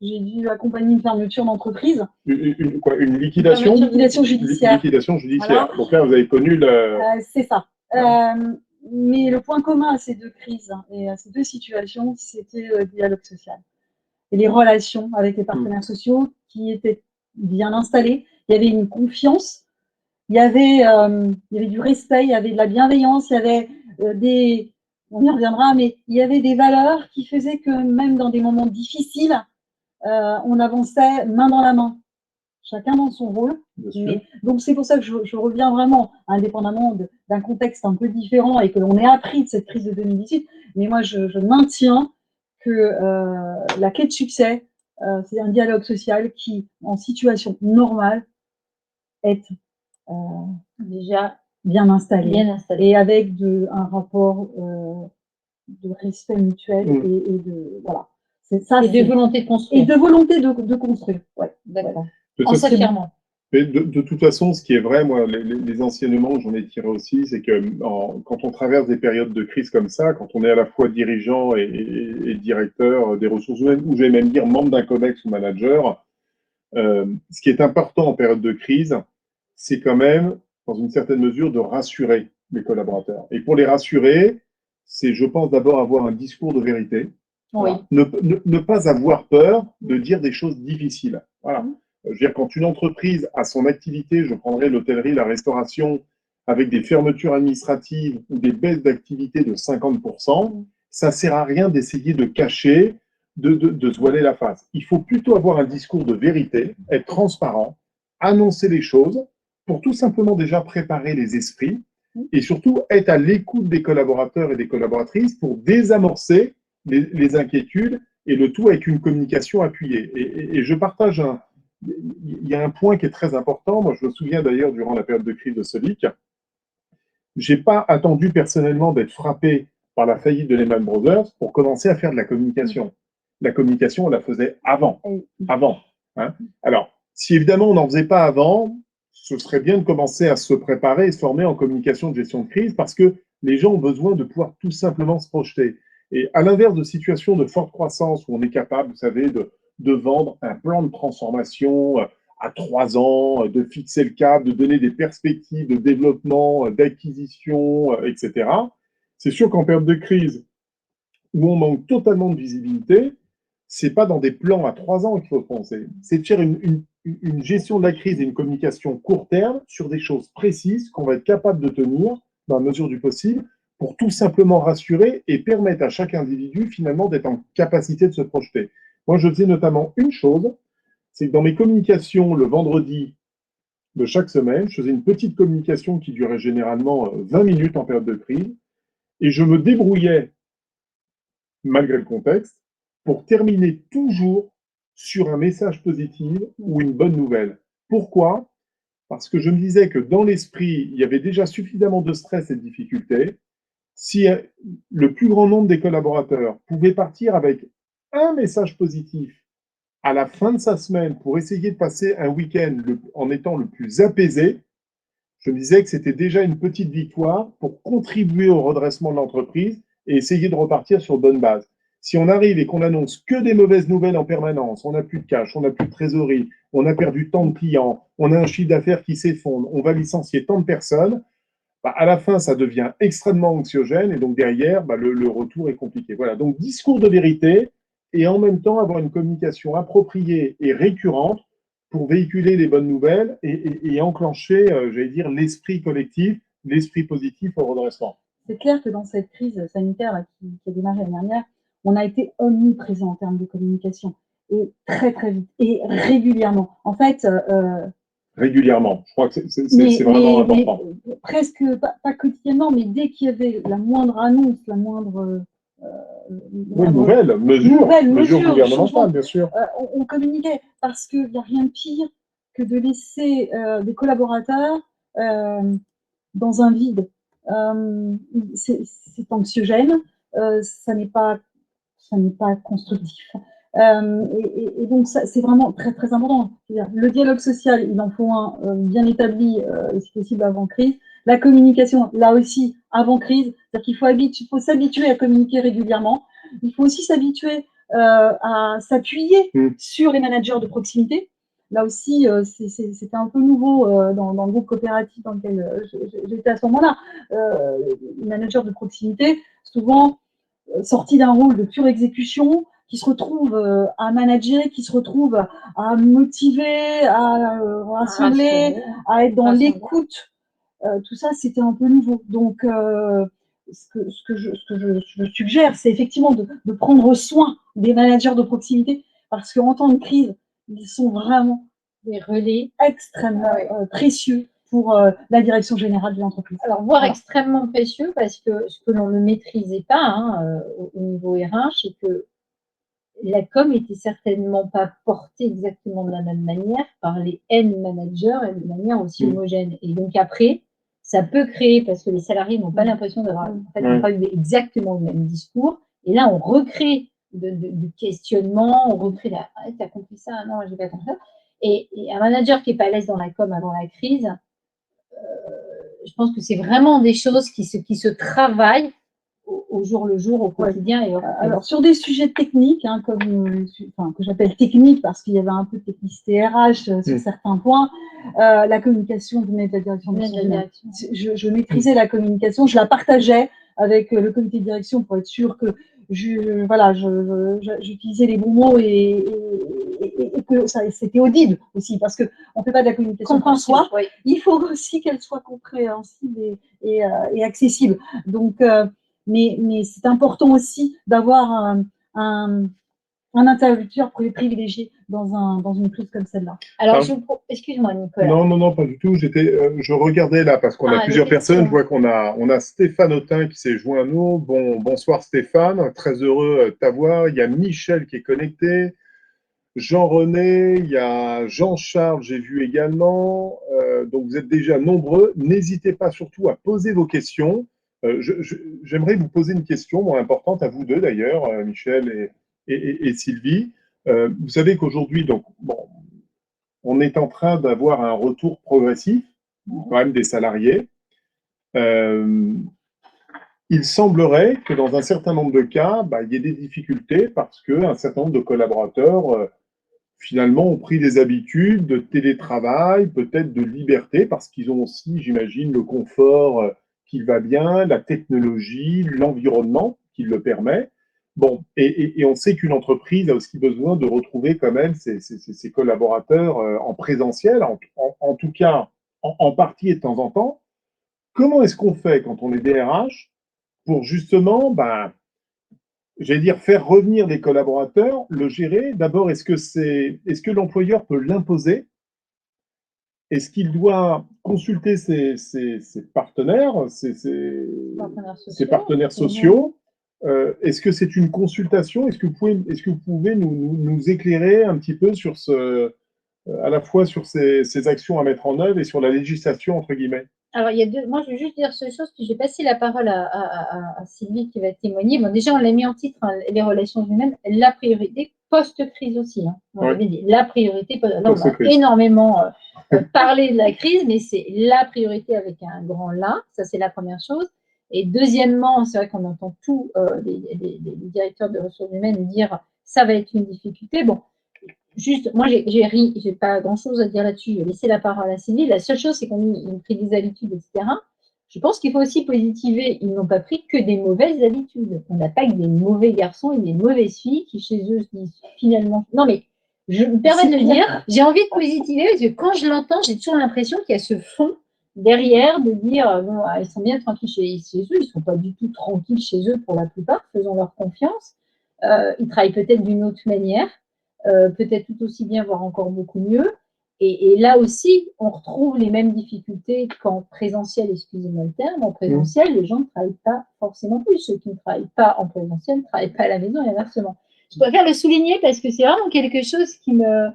j'ai dû accompagner une fermeture d'entreprise, Une liquidation? liquidation judiciaire. Liquidation judiciaire. Voilà. Donc là, vous avez connu le. C'est ça. Ouais. Mais le point commun à ces deux crises et à ces deux situations, c'était le dialogue social et les relations avec les partenaires sociaux qui étaient bien installées. Il y avait une confiance, il y avait du respect, il y avait de la bienveillance, il y avait on y reviendra, mais il y avait des valeurs qui faisaient que même dans des moments difficiles, on avançait main dans la main, chacun dans son rôle. Donc c'est pour ça que je reviens vraiment, indépendamment d'un contexte un peu différent et que l'on ait appris de cette crise de 2018, mais moi je maintiens que la clé de succès, c'est un dialogue social qui, en situation normale, est Déjà bien installé, bien installé. et avec un rapport de respect mutuel et de voilà. Et de volonté de construire. Et de volonté de construire. Ouais. D'accord. Ouais. En s'affirmant. De toute façon, ce qui est vrai, moi, les enseignements que j'en ai tirés aussi, c'est que quand on traverse des périodes de crise comme ça, quand on est à la fois dirigeant et directeur des ressources humaines, ou je vais même dire membre d'un codex ou manager, ce qui est important en période de crise, c'est quand même, dans une certaine mesure, de rassurer les collaborateurs. Et pour les rassurer, c'est, je pense, d'abord avoir un discours de vérité. Oui. Voilà. Ne pas avoir peur de dire des choses difficiles. Voilà. Je veux dire, quand une entreprise a son activité, je prendrai l'hôtellerie, la restauration, avec des fermetures administratives ou des baisses d'activité de 50%, ça ne sert à rien d'essayer de cacher, de se voiler la face. Il faut plutôt avoir un discours de vérité, être transparent, annoncer les choses pour tout simplement déjà préparer les esprits et surtout être à l'écoute des collaborateurs et des collaboratrices pour désamorcer les inquiétudes et le tout avec une communication appuyée. Et je partage il y a un point qui est très important. Moi, je me souviens d'ailleurs durant la période de crise de Solic, j'ai pas attendu personnellement d'être frappé par la faillite de Lehman Brothers pour commencer à faire de la communication. La communication, on la faisait avant. Avant. Hein. Alors, si évidemment on n'en faisait pas avant, ce serait bien de commencer à se préparer et se former en communication de gestion de crise parce que les gens ont besoin de pouvoir tout simplement se projeter. Et à l'inverse de situations de forte croissance où on est capable, vous savez, de vendre un plan de transformation à 3 ans, de fixer le cap, de donner des perspectives de développement, d'acquisition, etc. C'est sûr qu'en période de crise, où on manque totalement de visibilité, c'est pas dans des plans à 3 ans qu'il faut penser. C'est de faire une gestion de la crise et une communication court terme sur des choses précises qu'on va être capable de tenir dans la mesure du possible pour tout simplement rassurer et permettre à chaque individu finalement d'être en capacité de se projeter. Moi, je faisais notamment une chose, c'est que dans mes communications le vendredi de chaque semaine, je faisais une petite communication qui durait généralement 20 minutes en période de crise et je me débrouillais, malgré le contexte, pour terminer toujours sur un message positif ou une bonne nouvelle. Pourquoi? Parce que je me disais que dans l'esprit, il y avait déjà suffisamment de stress et de difficultés. Si le plus grand nombre des collaborateurs pouvait partir avec un message positif à la fin de sa semaine pour essayer de passer un week-end en étant le plus apaisé, je me disais que c'était déjà une petite victoire pour contribuer au redressement de l'entreprise et essayer de repartir sur bonne base. Si on arrive et qu'on annonce que des mauvaises nouvelles en permanence, on n'a plus de cash, on n'a plus de trésorerie, on a perdu tant de clients, on a un chiffre d'affaires qui s'effondre, on va licencier tant de personnes, bah, à la fin, ça devient extrêmement anxiogène et donc derrière, bah, le retour est compliqué. Voilà, donc discours de vérité et en même temps avoir une communication appropriée et récurrente pour véhiculer les bonnes nouvelles et enclencher, j'allais dire, l'esprit collectif, l'esprit positif au redressement. C'est clair que dans cette crise sanitaire là, qui a démarré l'année dernière, on a été omniprésent en termes de communication, et très très vite, et régulièrement. En fait, régulièrement. Je crois que c'est vraiment important. Mais presque, pas quotidiennement, mais dès qu'il y avait la moindre annonce, la moindre Oui, mesure gouvernementale, changement, bien sûr. on communiquait parce qu'il n'y a rien de pire que de laisser des collaborateurs dans un vide. C'est anxiogène, ça n'est pas constructif. Et donc, c'est vraiment très, très important. Le dialogue social, il en faut un bien établi, si possible, avant crise. La communication, là aussi, avant crise. C'est-à-dire qu'il faut s'habituer à communiquer régulièrement. Il faut aussi s'habituer à s'appuyer sur les managers de proximité. Là aussi, c'était un peu nouveau dans le groupe coopératif dans lequel j'étais à ce moment-là. Les managers de proximité, souvent sortis d'un rôle de pure exécution, qui se retrouvent à manager, qui se retrouvent à motiver, à rassembler, à être dans l'écoute. Tout ça, c'était un peu nouveau. Donc, ce que je suggère, c'est effectivement de prendre soin des managers de proximité, parce qu'en temps de crise, ils sont vraiment des relais extrêmement précieux pour la direction générale de l'entreprise. Alors, voire extrêmement précieux, parce que ce que l'on ne maîtrisait pas au niveau RH, c'est que la com n'était certainement pas portée exactement de la même manière par les N managers et de manière aussi homogène. Et donc après, ça peut créer, parce que les salariés n'ont pas l'impression d'avoir n'ont pas eu exactement le même discours, et là on recrée du questionnement, on recrée t'as compris ça? Non, j'ai pas compris ça. Et un manager qui n'est pas à l'aise dans la com avant la crise, je pense que c'est vraiment des choses qui se travaillent au jour le jour, au quotidien. Et alors, sur des sujets techniques, que j'appelle techniques, parce qu'il y avait un peu de technicité RH sur certains points, la communication venait de la direction. Je maîtrisais la communication, je la partageais avec le comité de direction pour être sûr que j'utilisais les bons mots et que c'était audible aussi, parce qu'on ne fait pas de la communication pour soi, il faut aussi qu'elle soit compréhensible et accessible. Donc, mais c'est important aussi d'avoir un interlocuteur privilégié dans une crise comme celle-là. Alors, excuse-moi, Nicolas. Non, pas du tout. Je regardais là, parce qu'on a plusieurs personnes. Je vois qu'on a Stéphane Autin qui s'est joint à nous. Bonsoir Stéphane, très heureux de t'avoir. Il y a Michel qui est connecté. Jean-René, il y a Jean-Charles, j'ai vu également. Donc, vous êtes déjà nombreux. N'hésitez pas surtout à poser vos questions. J'aimerais vous poser une question importante à vous deux d'ailleurs, Michel et Sylvie. Vous savez qu'aujourd'hui, on est en train d'avoir un retour progressif, quand même, des salariés. Il semblerait que dans un certain nombre de cas, il y ait des difficultés parce qu'un certain nombre de collaborateurs finalement, ont pris des habitudes de télétravail, peut-être de liberté, parce qu'ils ont aussi, j'imagine, le confort qui va bien, la technologie, l'environnement qui le permet. Et on sait qu'une entreprise a aussi besoin de retrouver quand même ses collaborateurs en présentiel, en tout cas en partie et de temps en temps. Comment est-ce qu'on fait quand on est DRH pour justement j'allais dire, faire revenir des collaborateurs, le gérer. D'abord, est-ce que l'employeur peut l'imposer? Est-ce qu'il doit consulter ses partenaires, ses partenaires sociaux? Est-ce que c'est une consultation? Est-ce que vous pouvez nous éclairer un petit peu sur à la fois sur ces actions à mettre en œuvre et sur la législation, entre guillemets? Alors, moi, je veux juste dire cette chose, puis je vais passer la parole à Sylvie qui va témoigner. Déjà, on l'a mis en titre, les relations humaines, la priorité post-crise aussi. On avait dit la priorité. Là, on a énormément parlé de la crise, mais c'est la priorité avec un grand là. Ça, c'est la première chose. Et deuxièmement, c'est vrai qu'on entend tous les directeurs de ressources humaines dire ça va être une difficulté. Juste, moi, j'ai pas grand-chose à dire là-dessus. J'ai laissé la parole à Sylvie. La seule chose, c'est qu'on a pris des habitudes, etc. Je pense qu'il faut aussi positiver. Ils n'ont pas pris que des mauvaises habitudes. On n'a pas que des mauvais garçons et des mauvaises filles qui, chez eux, se disent finalement… Non, mais je me permets de le dire. J'ai envie de positiver parce que quand je l'entends, j'ai toujours l'impression qu'il y a ce fond derrière de dire bon, ils sont bien tranquilles chez eux. Ils ne sont pas du tout tranquilles chez eux pour la plupart. Faisons leur confiance. Ils travaillent peut-être d'une autre manière. Peut-être tout aussi bien, voire encore beaucoup mieux. Et là aussi, on retrouve les mêmes difficultés qu'en présentiel, excusez-moi le terme. En présentiel, les gens ne travaillent pas forcément plus. Ceux qui ne travaillent pas en présentiel ne travaillent pas à la maison et inversement. Je préfère le souligner parce que c'est vraiment quelque chose qui me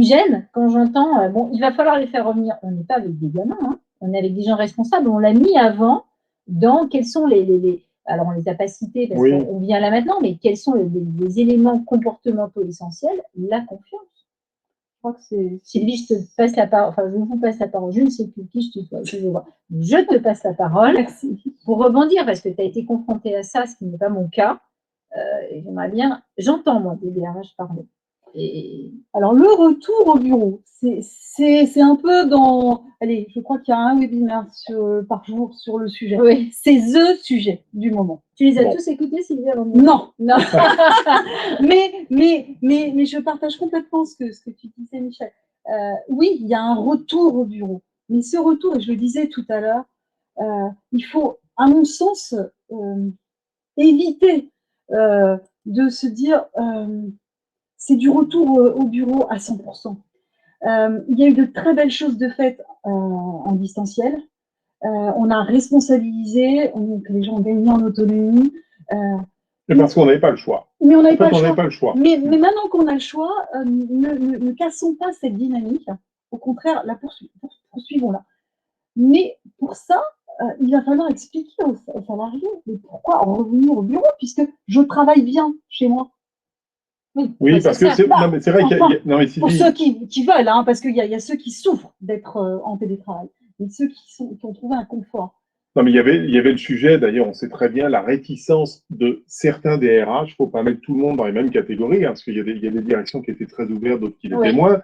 gêne quand j'entends bon, il va falloir les faire revenir. On n'est pas avec des gamins, hein. On est avec des gens responsables. On l'a mis avant dans quels sont alors on les a pas cités parce qu'on vient là maintenant, mais quels sont les éléments comportementaux essentiels? La confiance. Je crois que c'est Sylvie, je te passe la parole. Enfin, je vous passe la parole. Je ne sais plus qui je te vois. Je te passe la parole. Merci. Pour rebondir parce que tu as été confrontée à ça, ce qui n'est pas mon cas. J'aimerais bien. J'entends moi des DRH parler. Alors, le retour au bureau, c'est un peu dans... Allez, je crois qu'il y a un webinaire par jour sur le sujet. Oui. C'est the sujet du moment. Tu les as tous écoutés, Sylvie? Non. mais je partage complètement ce que tu disais, Michel. Oui, il y a un retour au bureau. Mais ce retour, et je le disais tout à l'heure, il faut, à mon sens, éviter de se dire... c'est du retour au bureau à 100%. Il y a eu de très belles choses de faites en distanciel. On a responsabilisé, donc les gens ont gagné en autonomie. Mais parce qu'on n'avait pas le choix. Mais on n'avait pas, pas le choix. Mais maintenant qu'on a le choix, ne cassons pas cette dynamique. Au contraire, la poursuivons-la. Mais pour ça, il va falloir expliquer aux salariés pourquoi revenir au bureau, puisque je travaille bien chez moi. Oui, parce que c'est vrai qu'il y a. Non, mais pour ceux qui veulent, hein, parce qu'il y a ceux qui souffrent d'être en télétravail, et ceux qui ont trouvé un confort. Non, mais il y avait le sujet, d'ailleurs, on sait très bien, la réticence de certains DRH. Il ne faut pas mettre tout le monde dans les mêmes catégories, hein, parce qu'il y a des directions qui étaient très ouvertes, d'autres qui l'étaient moins.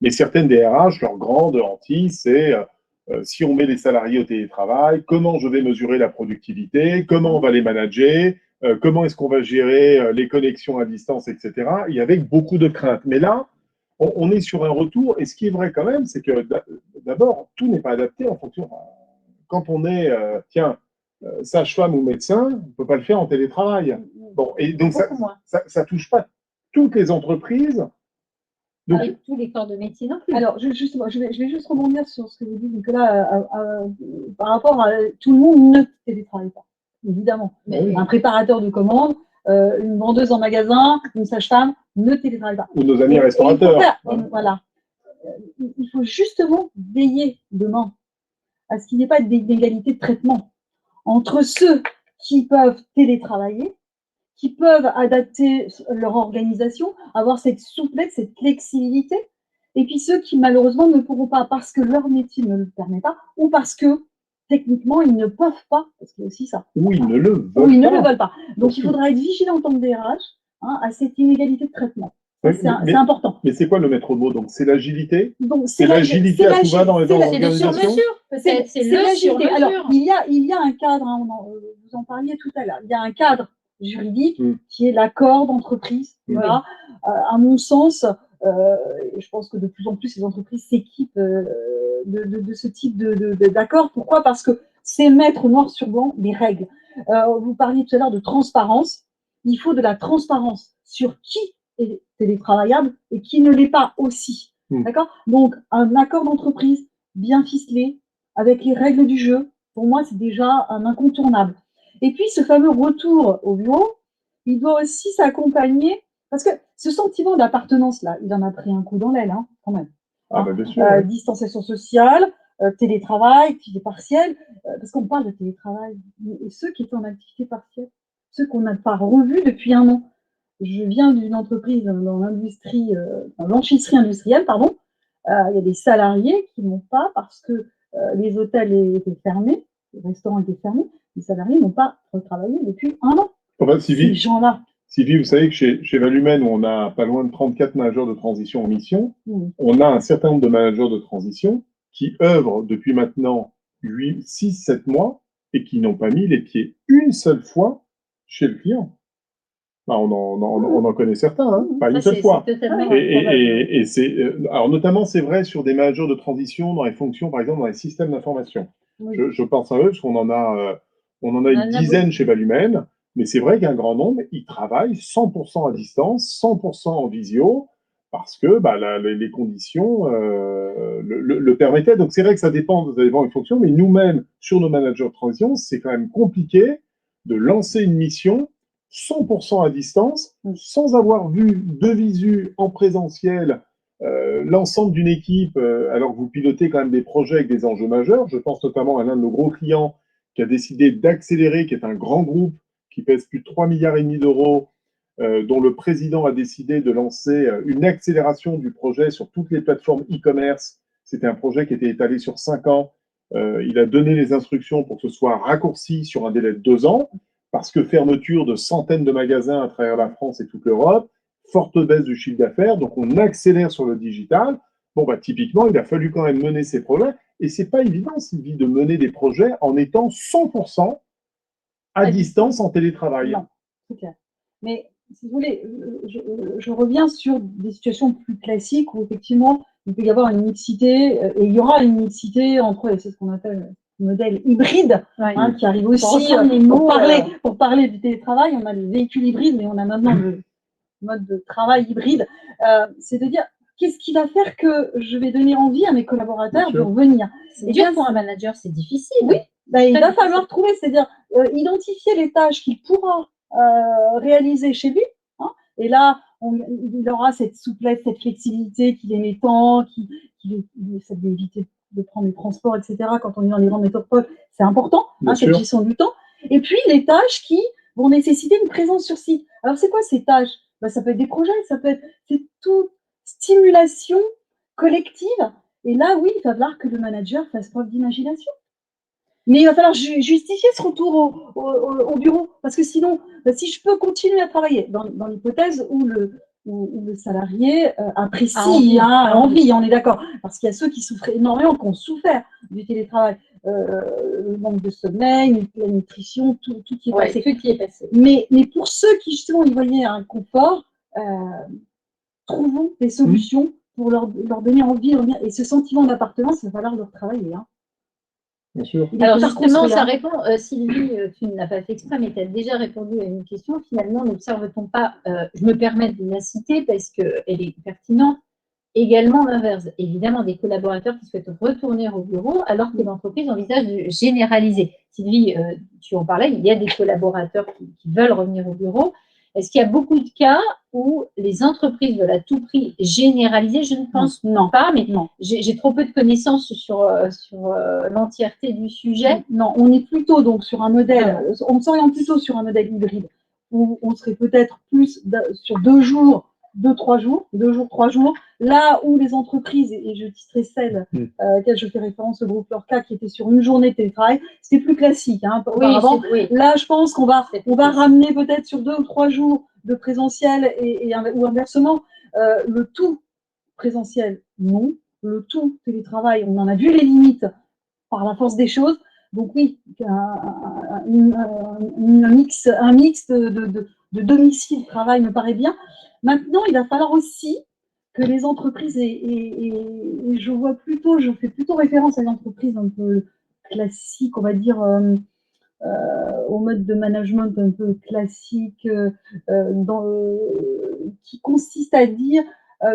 Mais certaines DRH, leur grande hantise, c'est si on met les salariés au télétravail, comment je vais mesurer la productivité, comment on va les manager, comment est-ce qu'on va gérer les connexions à distance, etc. Il y avait beaucoup de craintes. Mais là, on est sur un retour. Et ce qui est vrai quand même, c'est que d'abord, tout n'est pas adapté en fonction. Quand on est, sage-femme ou médecin, on ne peut pas le faire en télétravail. Bon, et donc ça ne touche pas toutes les entreprises. Donc, avec tous les corps de métier non plus. Alors, justement, je vais juste rebondir sur ce que vous dites, Nicolas, par rapport à tout le monde ne télétravaille pas, évidemment. Mais un préparateur de commande, une vendeuse en magasin, une sage-femme ne télétravaille pas. Ou nos amis restaurateurs. Voilà. Il faut justement veiller demain à ce qu'il n'y ait pas d'inégalité de traitement entre ceux qui peuvent télétravailler, qui peuvent adapter leur organisation, avoir cette souplesse, cette flexibilité, et puis ceux qui malheureusement ne pourront pas parce que leur métier ne le permet pas, ou parce que techniquement ils ne peuvent pas, parce qu'il y a aussi ça. Ou ils ne le veulent pas. Donc il faudra être vigilant en tant que DRH à cette inégalité de traitement. C'est important. Mais c'est quoi le maître mot? Donc c'est l'agilité. C'est l'agilité à tout va dans les organisations. C'est l'agilité. Alors il y a un cadre, hein, vous en parliez tout à l'heure. Il y a un cadre juridique qui est l'accord d'entreprise. Voilà. À mon sens, je pense que de plus en plus les entreprises s'équipent de ce type d'accord. Pourquoi? Parce que c'est mettre noir sur blanc des règles. Vous parliez tout à l'heure de transparence. Il faut de la transparence sur qui est télétravaillable et qui ne l'est pas aussi. D'accord? Donc, un accord d'entreprise bien ficelé, avec les règles du jeu, pour moi, c'est déjà un incontournable. Et puis, ce fameux retour au bureau, il doit aussi s'accompagner, parce que ce sentiment d'appartenance-là, il en a pris un coup dans l'aile, hein, quand même. Ah, bah, bien sûr, distanciation sociale, télétravail, activité partielle, parce qu'on parle de télétravail. Et ceux qui étaient en activité partielle, ceux qu'on n'a pas revus depuis un an. Je viens d'une entreprise dans l'industrie, blanchisserie industrielle, pardon. Il y a des salariés qui n'ont pas, parce que les hôtels étaient fermés, les restaurants étaient fermés, les salariés n'ont pas retravaillé depuis un an. Enfin, ces gens-là. Sylvie, vous savez que chez Valumène, où on a pas loin de 34 managers de transition en mission, on a un certain nombre de managers de transition qui œuvrent depuis maintenant 6, 7 mois et qui n'ont pas mis les pieds une seule fois chez le client. Bah, on en connaît certains, hein, pas une seule fois. Et c'est, alors notamment, c'est vrai sur des managers de transition dans les fonctions, par exemple, dans les systèmes d'information. Je pense à eux, parce qu'on en a une dizaine chez Valumène, mais c'est vrai qu'un grand nombre, ils travaillent 100% à distance, 100% en visio, parce que bah, les conditions le permettaient. Donc c'est vrai que ça dépend une fonction, mais nous-mêmes, sur nos managers de transition, c'est quand même compliqué de lancer une mission 100% à distance, sans avoir vu de visu en présentiel l'ensemble d'une équipe, alors que vous pilotez quand même des projets avec des enjeux majeurs. Je pense notamment à l'un de nos gros clients qui a décidé d'accélérer, qui est un grand groupe qui pèse plus de 3,5 milliards d'euros, dont le président a décidé de lancer une accélération du projet sur toutes les plateformes e-commerce. C'était un projet qui était étalé sur 5 ans. Il a donné les instructions pour que ce soit raccourci sur un délai de 2 ans, parce que fermeture de centaines de magasins à travers la France et toute l'Europe, forte baisse du chiffre d'affaires, donc on accélère sur le digital. Bon, bah, typiquement, il a fallu quand même mener ces projets, et c'est pas évident, Sylvie, de mener des projets en étant 100% à distance en télétravail. Non, c'est clair. Mais si vous voulez, je reviens sur des situations plus classiques où effectivement il peut y avoir une mixité, et il y aura une mixité entre, et c'est ce qu'on appelle le modèle hybride, qui arrive aussi pour parler du télétravail. On a le véhicule hybride, mais on a maintenant le mode de travail hybride. C'est de dire, qu'est-ce qui va faire que je vais donner envie à mes collaborateurs de revenir? C'est dur pour un manager, c'est difficile. Oui, bah, il va falloir trouver, c'est-à-dire identifier les tâches qu'il pourra réaliser chez lui. Hein, et là, il aura cette souplesse, cette flexibilité qu'il aimait tant, ça va éviter de prendre les transports, etc. Quand on est dans les grandes métropoles, c'est important, cette gestion du temps. Et puis, les tâches qui vont nécessiter une présence sur site. Alors, c'est quoi ces tâches? Bah, ça peut être des projets, c'est tout stimulation collective. Et là, oui, il va falloir que le manager fasse preuve d'imagination. Mais il va falloir justifier ce retour au bureau. Parce que sinon, si je peux continuer à travailler, dans l'hypothèse où le salarié apprécie, a envie, on est d'accord. Parce qu'il y a ceux qui souffrent énormément, qui ont souffert du télétravail. Le manque de sommeil, la nutrition, tout qui est passé. Tout qui est passé. Mais pour ceux qui, justement, y voyaient un confort, trouvons des solutions pour leur donner envie de revenir. Et ce sentiment d'appartenance, il va falloir leur travailler. Bien sûr. Alors justement, ça répond, Sylvie, tu ne l'as pas fait exprès, mais tu as déjà répondu à une question. Finalement, n'observe-t-on pas, je me permets de la citer parce qu'elle est pertinente, également l'inverse. Évidemment, des collaborateurs qui souhaitent retourner au bureau alors que l'entreprise envisage de généraliser. Sylvie, tu en parlais, il y a des collaborateurs qui veulent revenir au bureau. Est-ce qu'il y a beaucoup de cas où les entreprises veulent à tout prix généraliser? Je ne pense pas, mais j'ai trop peu de connaissances sur l'entièreté du sujet. Non, on est plutôt donc sur un modèle, on s'oriente plutôt sur un modèle hybride où on serait peut-être plus sur 2 jours, 3 jours, 3 jours, là où les entreprises, et je citerai celle auquel je fais référence, le groupe Lorca, qui était sur une journée de télétravail, c'était plus classique. Auparavant. Là, je pense qu'on va ramener peut-être sur 2 ou 3 jours de présentiel ou inversement, le tout présentiel, non. Le tout télétravail, on en a vu les limites par la force des choses. Donc oui, un mix de domicile-travail me paraît bien. Maintenant, il va falloir aussi que les entreprises, et je fais plutôt référence à une entreprise un peu classique, on va dire, au mode de management un peu classique, qui consiste à dire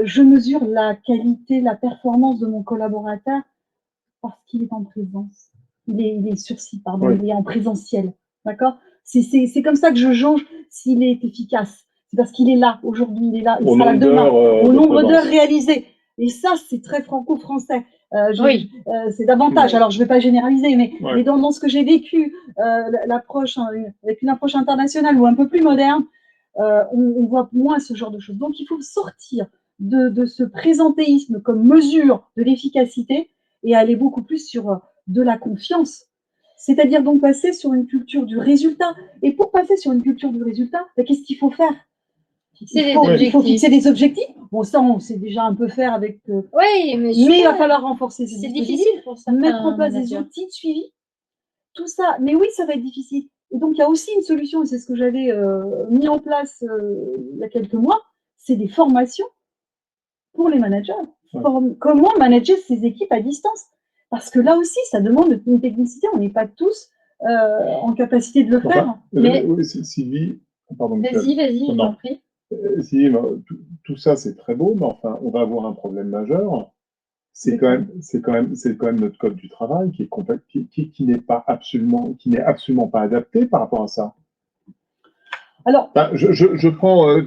je mesure la qualité, la performance de mon collaborateur parce qu'il est en présence. Il est sur site, pardon, il est en présentiel. D'accord? C'est comme ça que je jauge s'il est efficace. C'est parce qu'il est là, aujourd'hui, il est là, il sera là demain, au nombre d'heures réalisées. Et ça, c'est très franco-français. C'est davantage. Alors, je ne vais pas généraliser, mais dans ce que j'ai vécu, l'approche avec une approche internationale ou un peu plus moderne, on voit moins ce genre de choses. Donc, il faut sortir de ce présentéisme comme mesure de l'efficacité et aller beaucoup plus sur de la confiance. C'est-à-dire donc passer sur une culture du résultat. Et pour passer sur une culture du résultat, qu'est-ce qu'il faut faire? Il faut fixer des objectifs. Bon, ça, on sait déjà un peu faire avec... mais il va falloir renforcer ces dispositifs. C'est difficile pour ça. Mettre en place des outils de suivi. Tout ça. Mais oui, ça va être difficile. Et donc, il y a aussi une solution, et c'est ce que j'avais mis en place il y a quelques mois, c'est des formations pour les managers. Comment manager ces équipes à distance? Parce que là aussi, ça demande une technicité. On n'est pas tous en capacité de le faire. Mais Sylvie, pardon. Vas-y, j'en prie. Si, tout ça, c'est très beau, mais enfin, on va avoir un problème majeur. C'est quand même notre code du travail qui qui n'est absolument pas adapté par rapport à ça. Alors, Ben, je prends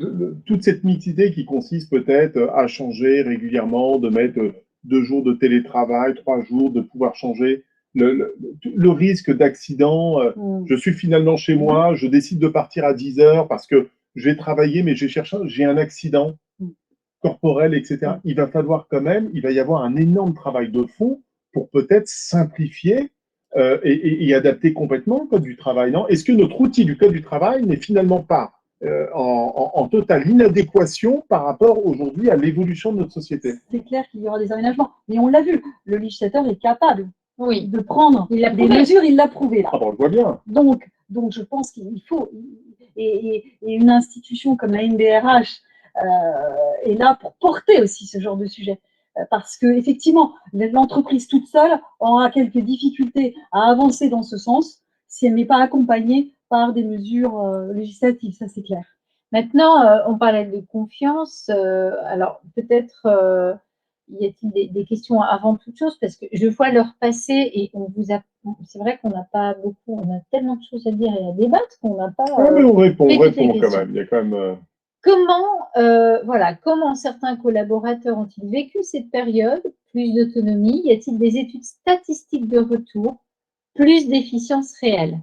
toute cette mixité qui consiste peut-être à changer régulièrement, de mettre 2 jours de télétravail, 3 jours, de pouvoir changer le risque d'accident. Je suis finalement chez moi, je décide de partir à 10 heures parce que je vais travailler, mais j'ai un accident corporel, etc. Il va falloir quand même, il va y avoir un énorme travail de fond pour peut-être simplifier et adapter complètement le code du travail. Non? Est-ce que notre outil du code du travail n'est finalement pas en totale inadéquation par rapport aujourd'hui à l'évolution de notre société? c'est clair qu'il y aura des aménagements, mais on l'a vu, le législateur est capable Oui, de prendre il l'a des prouvé. mesures, il l'a prouvé là. Ah bon, on le voit bien. Donc je pense qu'il faut, et une institution comme la NDRH est là pour porter aussi ce genre de sujet. Parce que effectivement, l'entreprise toute seule aura quelques difficultés à avancer dans ce sens si elle n'est pas accompagnée par des mesures législatives, ça c'est clair. Maintenant, on parlait de confiance. Alors, peut-être y a-t-il des questions avant toute chose, parce que je vois l'heure passer et c'est vrai qu'on n'a pas beaucoup, on a tellement de choses à dire et à débattre qu'on n'a pas. Ouais, mais on répond fait toutes les quand questions. même. Il y a quand même. Comment certains collaborateurs ont-ils vécu cette période? Plus d'autonomie? Y a-t-il des études statistiques de retour? Plus d'efficience réelle?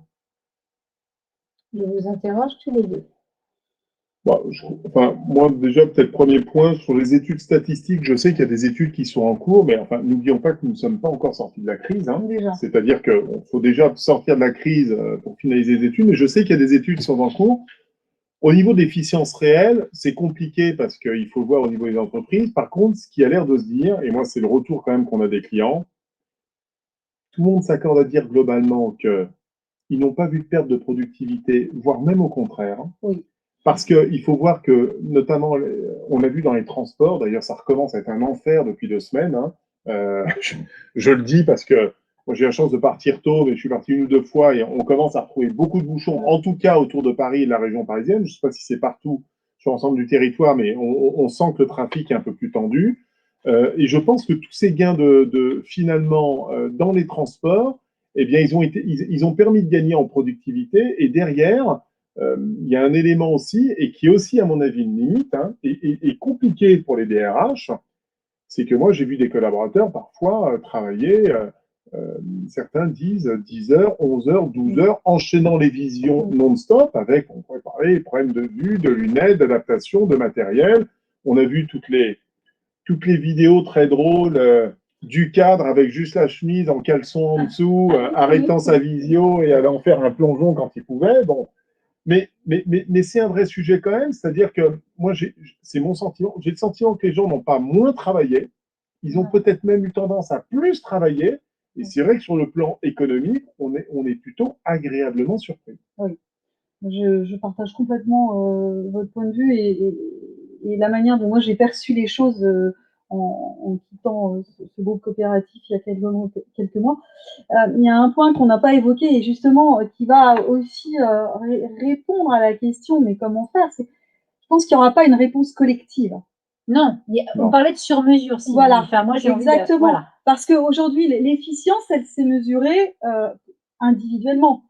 Je vous interroge tous les deux. Bon, moi, déjà, peut-être premier point, sur les études statistiques, je sais qu'il y a des études qui sont en cours, mais enfin, n'oublions pas que nous ne sommes pas encore sortis de la crise. Hein. C'est-à-dire qu'il faut déjà sortir de la crise pour finaliser les études, mais je sais qu'il y a des études qui sont en cours. Au niveau de l'efficience réelle, c'est compliqué parce qu'il faut le voir au niveau des entreprises. Par contre, ce qui a l'air de se dire, et moi, c'est le retour quand même qu'on a des clients, tout le monde s'accorde à dire globalement qu'ils n'ont pas vu de perte de productivité, voire même au contraire. Oui. Parce qu'il faut voir que, notamment, on l'a vu dans les transports, d'ailleurs ça recommence à être un enfer depuis 2 semaines. Hein. Je le dis parce que moi j'ai la chance de partir tôt, mais je suis parti 1 ou 2 fois et on commence à retrouver beaucoup de bouchons, en tout cas autour de Paris et de la région parisienne. Je ne sais pas si c'est partout sur l'ensemble du territoire, mais on sent que le trafic est un peu plus tendu. Et je pense que tous ces gains finalement dans les transports, eh bien, ils ont permis de gagner en productivité et derrière, il y a un élément aussi, et qui est aussi, à mon avis, une limite, hein, et compliqué pour les DRH, c'est que moi, j'ai vu des collaborateurs parfois travailler, certains disent 10 heures, 11 heures, 12 heures, enchaînant les visions non-stop avec, on pourrait parler, des problèmes de vue, de lunettes, d'adaptation, de matériel. On a vu toutes les vidéos très drôles du cadre avec juste la chemise en caleçon en dessous, arrêtant sa visio et allant faire un plongeon quand il pouvait. Bon, mais c'est un vrai sujet quand même, c'est-à-dire que moi, c'est mon sentiment, j'ai le sentiment que les gens n'ont pas moins travaillé, ils ont peut-être même eu tendance à plus travailler, et c'est vrai que sur le plan économique, on est plutôt agréablement surpris. Oui, je partage complètement votre point de vue et la manière dont moi j'ai perçu les choses en quittant ce groupe coopératif il y a quelques mois. Il y a un point qu'on n'a pas évoqué et justement qui va aussi répondre à la question, mais comment faire, je pense qu'il n'y aura pas une réponse collective. Non, on parlait de sur-mesure. Voilà, enfin, moi, exactement. Voilà. Parce qu'aujourd'hui, l'efficience, elle s'est mesurée individuellement,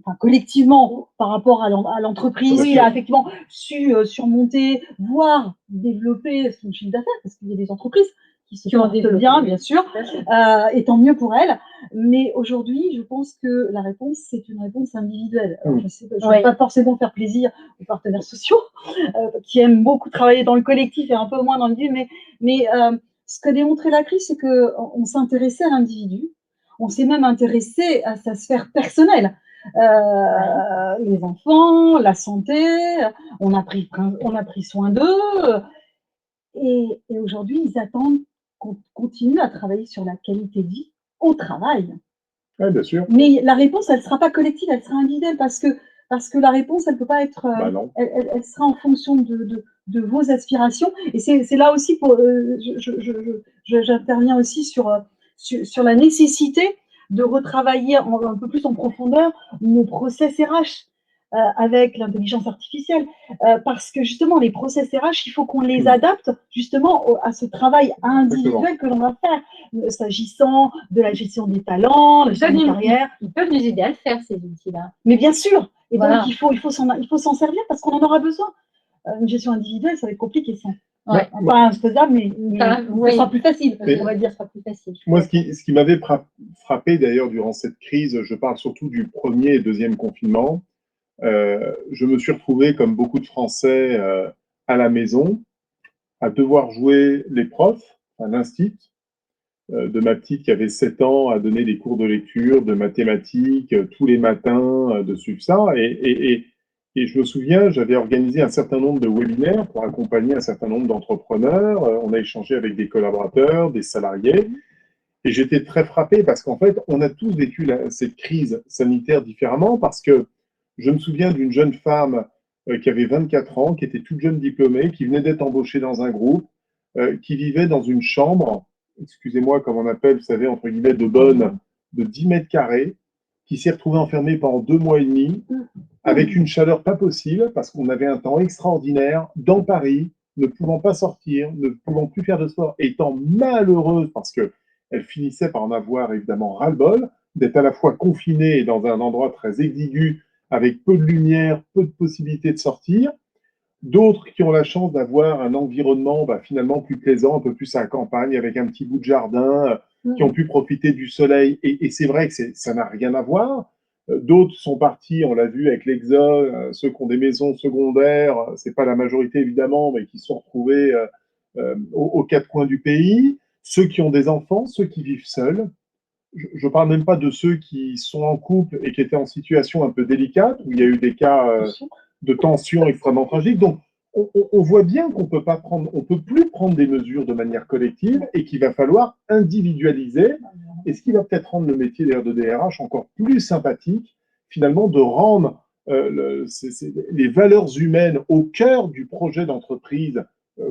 enfin, collectivement, par rapport à l'entreprise qui a effectivement su surmonter, voire développer son chiffre d'affaires, parce qu'il y a des entreprises qui ont développé bien sûr, et tant mieux pour elles. Mais aujourd'hui, je pense que la réponse, c'est une réponse individuelle. Alors, je ne vais pas forcément faire plaisir aux partenaires sociaux, qui aiment beaucoup travailler dans le collectif et un peu moins dans le mais ce qu'a démontré la crise, c'est qu'on s'intéressait à l'individu, on s'est même intéressé à sa sphère personnelle. Les enfants, la santé, on a pris soin d'eux. Et aujourd'hui, ils attendent qu'on continue à travailler sur la qualité de vie au travail. Oui, bien sûr. Mais la réponse, elle ne sera pas collective, elle sera individuelle parce que la réponse, elle ne peut pas être. Elle sera en fonction de vos aspirations. Et c'est là aussi, j'interviens aussi sur la nécessité de retravailler un peu plus en profondeur nos process RH. avec l'intelligence artificielle, parce que justement, les process RH, il faut qu'on les adapte justement à ce travail individuel que l'on va faire, s'agissant de la gestion des talents, la gestion des carrières. Ils peuvent nous aider à le faire, ces outils-là. Mais bien sûr, et Voilà. donc il faut s'en servir parce qu'on en aura besoin. Une gestion individuelle, ça va être compliqué, ça. Ouais. Pas faisable, mais ce sera plus facile. On va dire, ce sera plus facile. Moi, ce qui m'avait frappé d'ailleurs durant cette crise, je parle surtout du premier et deuxième confinement, je me suis retrouvé, comme beaucoup de Français, à la maison, à devoir jouer les profs, à l'instit, de ma petite qui avait 7 ans, à donner des cours de lecture, de mathématiques, tous les matins, de suivre ça. Et je me souviens, j'avais organisé un certain nombre de webinaires pour accompagner un certain nombre d'entrepreneurs. On a échangé avec des collaborateurs, des salariés. Et j'étais très frappé parce qu'en fait, on a tous vécu cette crise sanitaire différemment parce que je me souviens d'une jeune femme qui avait 24 ans, qui était toute jeune diplômée, qui venait d'être embauchée dans un groupe, qui vivait dans une chambre, excusez-moi, comme on appelle, vous savez, entre guillemets, de bonne, de 10 mètres carrés, qui s'est retrouvée enfermée pendant 2 mois et demi, avec une chaleur pas possible, parce qu'on avait un temps extraordinaire dans Paris, ne pouvant pas sortir, ne pouvant plus faire de sport, étant malheureuse parce que elle finissait par en avoir évidemment ras-le-bol, d'être à la fois confinée et dans un endroit très exigu, avec peu de lumière, peu de possibilités de sortir. D'autres qui ont la chance d'avoir un environnement finalement plus plaisant, un peu plus à la campagne, avec un petit bout de jardin, qui ont pu profiter du soleil. Et c'est vrai que ça n'a rien à voir. D'autres sont partis, on l'a vu avec l'Exode, ceux qui ont des maisons secondaires, c'est pas la majorité évidemment, mais qui se sont retrouvés aux 4 coins du pays. Ceux qui ont des enfants, ceux qui vivent seuls. Je ne parle même pas de ceux qui sont en couple et qui étaient en situation un peu délicate, où il y a eu des cas de tension extrêmement tragiques. Donc, on voit bien qu'on peut pas prendre, on peut plus prendre des mesures de manière collective et qu'il va falloir individualiser. Et ce qui va peut-être rendre le métier d'ailleurs de DRH encore plus sympathique, finalement, de rendre les valeurs humaines au cœur du projet d'entreprise,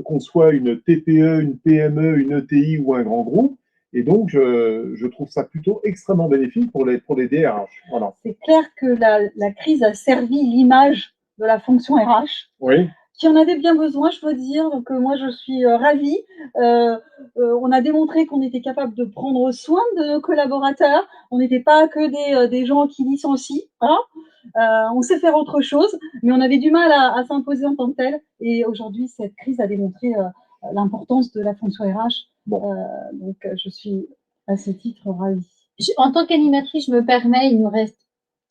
qu'on soit une TPE, une PME, une ETI ou un grand groupe. Et donc, je trouve ça plutôt extrêmement bénéfique pour les DRH. Voilà. C'est clair que la crise a servi l'image de la fonction RH, oui, qui en avait bien besoin, je dois dire. Donc, moi, je suis ravie. On a démontré qu'on était capable de prendre soin de nos collaborateurs. On n'était pas que des gens qui licencient. Hein. On sait faire autre chose, mais on avait du mal à s'imposer en tant que tel. Et aujourd'hui, cette crise a démontré l'importance de la fonction RH. Bon. Donc, je suis à ce titre ravie. En tant qu'animatrice, je me permets, il nous reste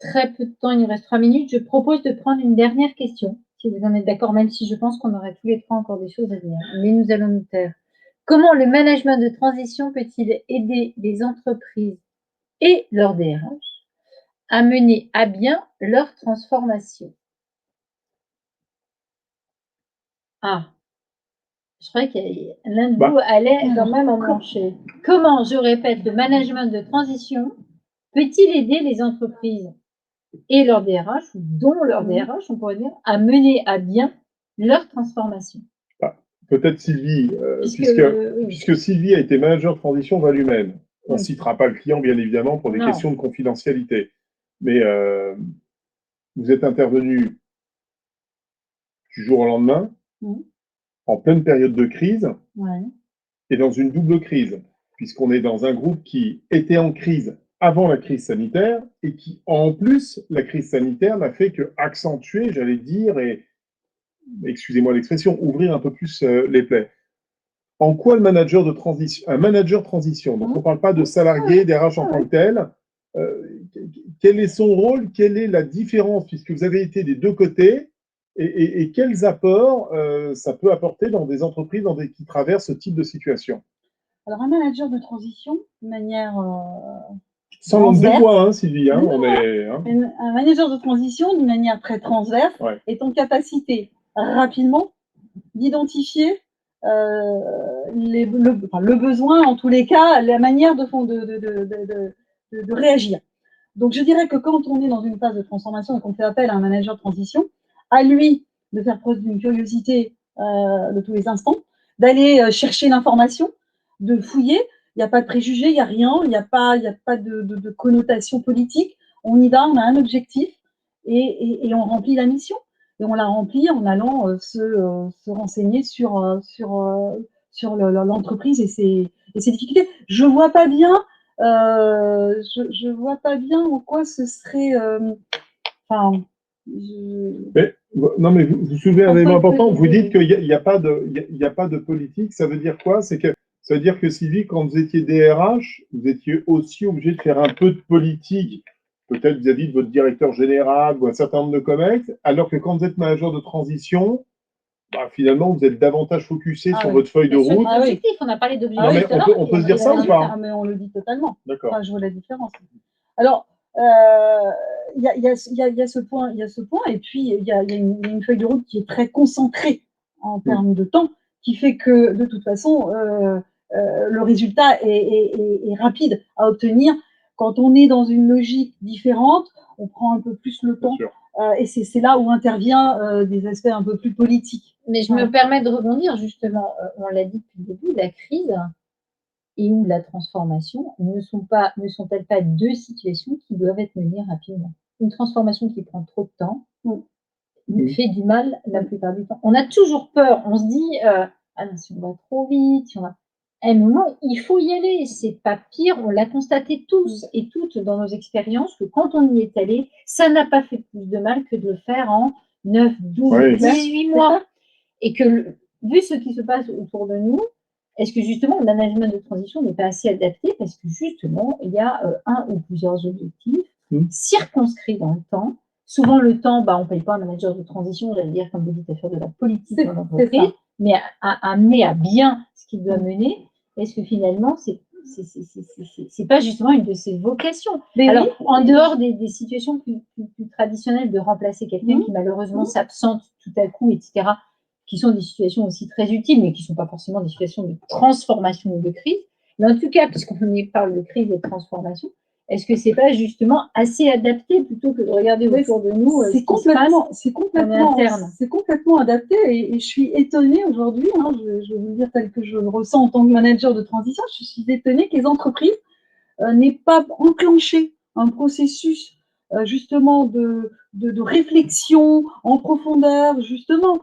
très peu de temps, il nous reste 3 minutes. Je propose de prendre une dernière question, si vous en êtes d'accord, même si je pense qu'on aurait tous les 3 encore des choses à dire. Mais nous allons nous taire. Comment le management de transition peut-il aider les entreprises et leurs DRH à mener à bien leur transformation? Ah, je crois que l'un de vous allait quand même en plancher. Comment, je répète, le management de transition peut-il aider les entreprises et leurs DRH, ou dont leurs DRH, on pourrait dire, à mener à bien leur transformation? Peut-être Sylvie, puisque Sylvie a été manager de transition Valumène. On ne citera pas le client, bien évidemment, pour des questions de confidentialité. Mais vous êtes intervenu du jour au lendemain, en pleine période de crise, et dans une double crise, puisqu'on est dans un groupe qui était en crise avant la crise sanitaire, et qui, en plus, la crise sanitaire n'a fait que accentuer, j'allais dire, et excusez-moi l'expression, ouvrir un peu plus les plaies. En quoi un manager de transition, donc on ne parle pas de salarié, d'RH en tant que tel, quel est son rôle, quelle est la différence, puisque vous avez été des deux côtés, et quels apports ça peut apporter dans des entreprises qui traversent ce type de situation? Alors, un manager de transition, de manière sans langue de bois, hein, Sylvie. Hein, un manager de transition, d'une manière très transverse, est en capacité rapidement d'identifier le besoin, en tous les cas, la manière de réagir. Donc, je dirais que quand on est dans une phase de transformation et qu'on fait appel à un manager de transition, à lui de faire preuve d'une curiosité de tous les instants, d'aller chercher l'information, de fouiller. Il n'y a pas de préjugés, il n'y a rien, il n'y a pas de connotation politique. On y va, on a un objectif et on remplit la mission. Et on la remplit en allant se renseigner sur l'entreprise et ses difficultés. Je vois pas bien, je vois pas bien en quoi ce serait. Enfin, Mais, non, mais vous soulevez un en élément quoi important. Vous dites il qu'il n'y a pas de, il y a pas de politique. Ça veut dire quoi? Ça veut dire que Sylvie, quand vous étiez DRH, vous étiez aussi obligé de faire un peu de politique, peut-être vis-à-vis de votre directeur général ou un certain nombre de COMEX, alors que quand vous êtes manager de transition, bah, finalement, vous êtes davantage focusé sur votre feuille de Sur les route. objectifs, on a parlé Non, d'objectifs. mais on peut se dire ça ou pas? mais on le dit totalement. D'accord. Enfin, je vois la différence. Alors, il y a ce point, et puis il y a une feuille de route qui est très concentrée en termes de temps, qui fait que de toute façon, le résultat est rapide à obtenir. Quand on est dans une logique différente, on prend un peu plus le temps, et c'est là où intervient des aspects un peu plus politiques. Mais je me permets de rebondir justement, on l'a dit depuis le début, la crise et ou la transformation ne sont-elles pas deux situations qui doivent être menées rapidement? Une transformation qui prend trop de temps fait du mal la plupart du temps. On a toujours peur, on se dit ah non, si on va trop vite, si on va... À un moment, il faut y aller, c'est pas pire, on l'a constaté tous et toutes dans nos expériences que quand on y est allé, ça n'a pas fait plus de mal que de le faire en 9, 12, 18 mois. Et que, vu ce qui se passe autour de nous, est-ce que justement le management de transition n'est pas assez adapté parce que justement, il y a un ou plusieurs objectifs circonscrits dans le temps. Souvent, le temps, on ne paye pas un manager de transition, j'allais dire, comme vous dites, à faire de la politique dans l'entreprise, mais à amener à bien ce qu'il doit mener. Est-ce que finalement, c'est pas justement une de ses vocations? Alors, en dehors des situations plus traditionnelles de remplacer quelqu'un qui malheureusement s'absente tout à coup, etc., qui sont des situations aussi très utiles, mais qui ne sont pas forcément des situations de transformation ou de crise. Mais en tout cas, puisqu'on parle de crise et de transformation, est-ce que c'est pas justement assez adapté plutôt que de regarder autour de nous c'est complètement adapté et je suis étonnée aujourd'hui, je vais vous le dire tel que je le ressens en tant que manager de transition, je suis étonnée que les entreprises n'aient pas enclenché un processus justement de réflexion en profondeur, justement.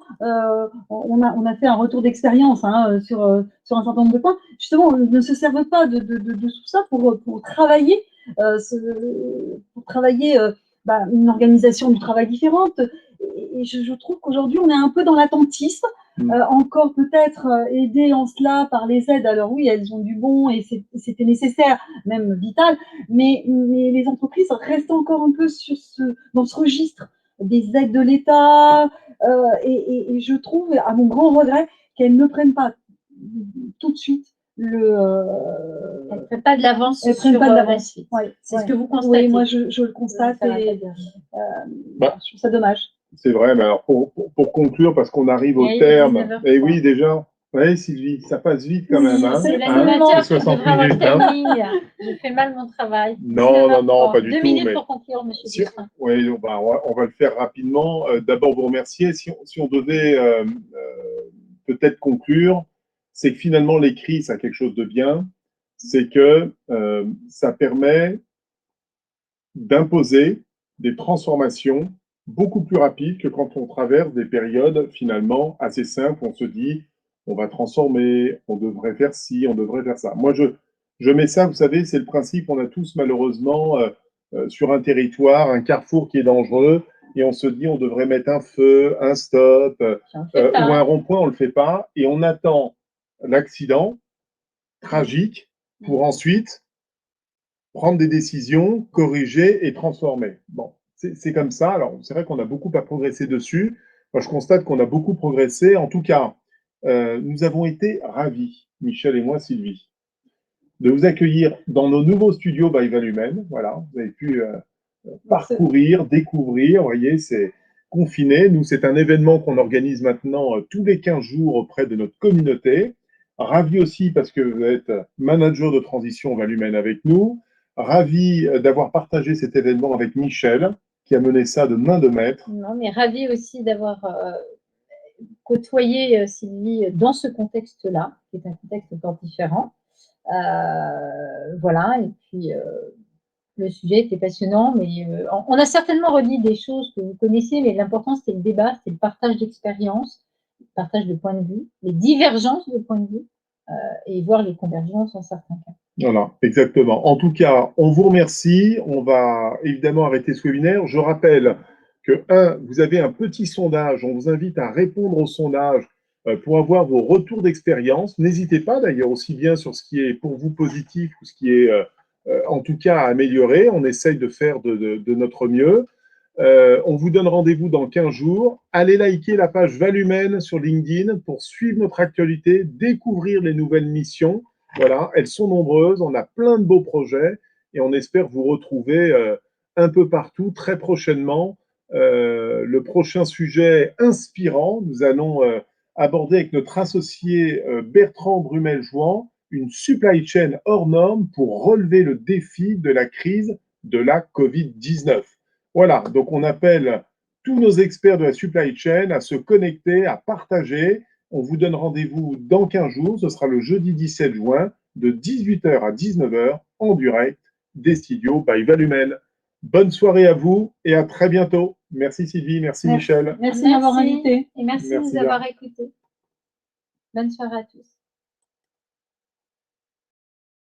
On a fait un retour d'expérience sur un certain nombre de points. Justement, on ne se servent pas de tout ça pour travailler une organisation du travail différente. Et je trouve qu'aujourd'hui, on est un peu dans l'attentisme, encore peut-être aidé en cela par les aides. Alors oui, elles ont du bon et c'était nécessaire, même vital, mais les entreprises restent encore un peu dans ce registre des aides de l'État, et je trouve, à mon grand regret, qu'elles ne prennent pas tout de suite elles ne prennent pas de l'avance sur la suite. C'est ce que vous constatez. Oui, moi je le constate et je trouve ça dommage. C'est vrai, mais alors pour conclure, parce qu'on arrive au terme, et oui déjà, oui Sylvie, ça passe vite quand même. C'est l'animateur qui devrait avoir le timing. Je fais mal mon travail. Non, pas du tout. 2 minutes pour conclure, monsieur Dustin. Oui, on va le faire rapidement. D'abord, vous remercier. Si on devait peut-être conclure, c'est que finalement, les crises, ça a quelque chose de bien. C'est que ça permet d'imposer des transformations beaucoup plus rapides que quand on traverse des périodes finalement assez simples. On se dit, on va transformer, on devrait faire ci, on devrait faire ça. Moi, je mets ça, vous savez, c'est le principe, on a tous malheureusement sur un territoire, un carrefour qui est dangereux, et on se dit, on devrait mettre un feu, un stop, ou un rond-point, on ne le fait pas, et on attend l'accident tragique pour ensuite prendre des décisions, corriger et transformer. Bon, c'est comme ça. Alors, c'est vrai qu'on a beaucoup à progresser dessus. Moi, je constate qu'on a beaucoup progressé. En tout cas, nous avons été ravis, Michel et moi, Sylvie, de vous accueillir dans nos nouveaux studios by Valumen. Voilà, vous avez pu parcourir, découvrir. Vous voyez, c'est confiné. Nous, c'est un événement qu'on organise maintenant tous les 15 jours auprès de notre communauté. Ravi aussi parce que vous êtes manager de transition Valumen avec nous. Ravi d'avoir partagé cet événement avec Michel, qui a mené ça de main de maître. Non, mais ravi aussi d'avoir côtoyé Sylvie dans ce contexte-là, qui est un contexte encore différent. Voilà, et puis le sujet était passionnant, mais on a certainement redit des choses que vous connaissez, mais l'important, c'était le débat, c'était le partage d'expériences, le partage de points de vue, les divergences de points de vue, et voir les convergences en certains cas. Voilà, exactement. En tout cas, on vous remercie. On va évidemment arrêter ce webinaire. Je rappelle que, vous avez un petit sondage. On vous invite à répondre au sondage pour avoir vos retours d'expérience. N'hésitez pas d'ailleurs aussi bien sur ce qui est pour vous positif ou ce qui est en tout cas à améliorer. On essaye de faire de notre mieux. On vous donne rendez-vous dans 15 jours. Allez liker la page Valumène sur LinkedIn pour suivre notre actualité, découvrir les nouvelles missions. Voilà, elles sont nombreuses, on a plein de beaux projets et on espère vous retrouver un peu partout très prochainement. Le prochain sujet inspirant, nous allons aborder avec notre associé Bertrand Brumel-Jouan une supply chain hors norme pour relever le défi de la crise de la Covid-19. Voilà, donc on appelle tous nos experts de la supply chain à se connecter, à partager. On vous donne rendez-vous dans 15 jours, ce sera le jeudi 17 juin, de 18h à 19h, en direct, des studios by Valumène. Bonne soirée à vous et à très bientôt. Merci Sylvie, merci Michel. Merci de m'avoir invité. Et merci de Merci nous bien. avoir écoutés. Bonne soirée à tous.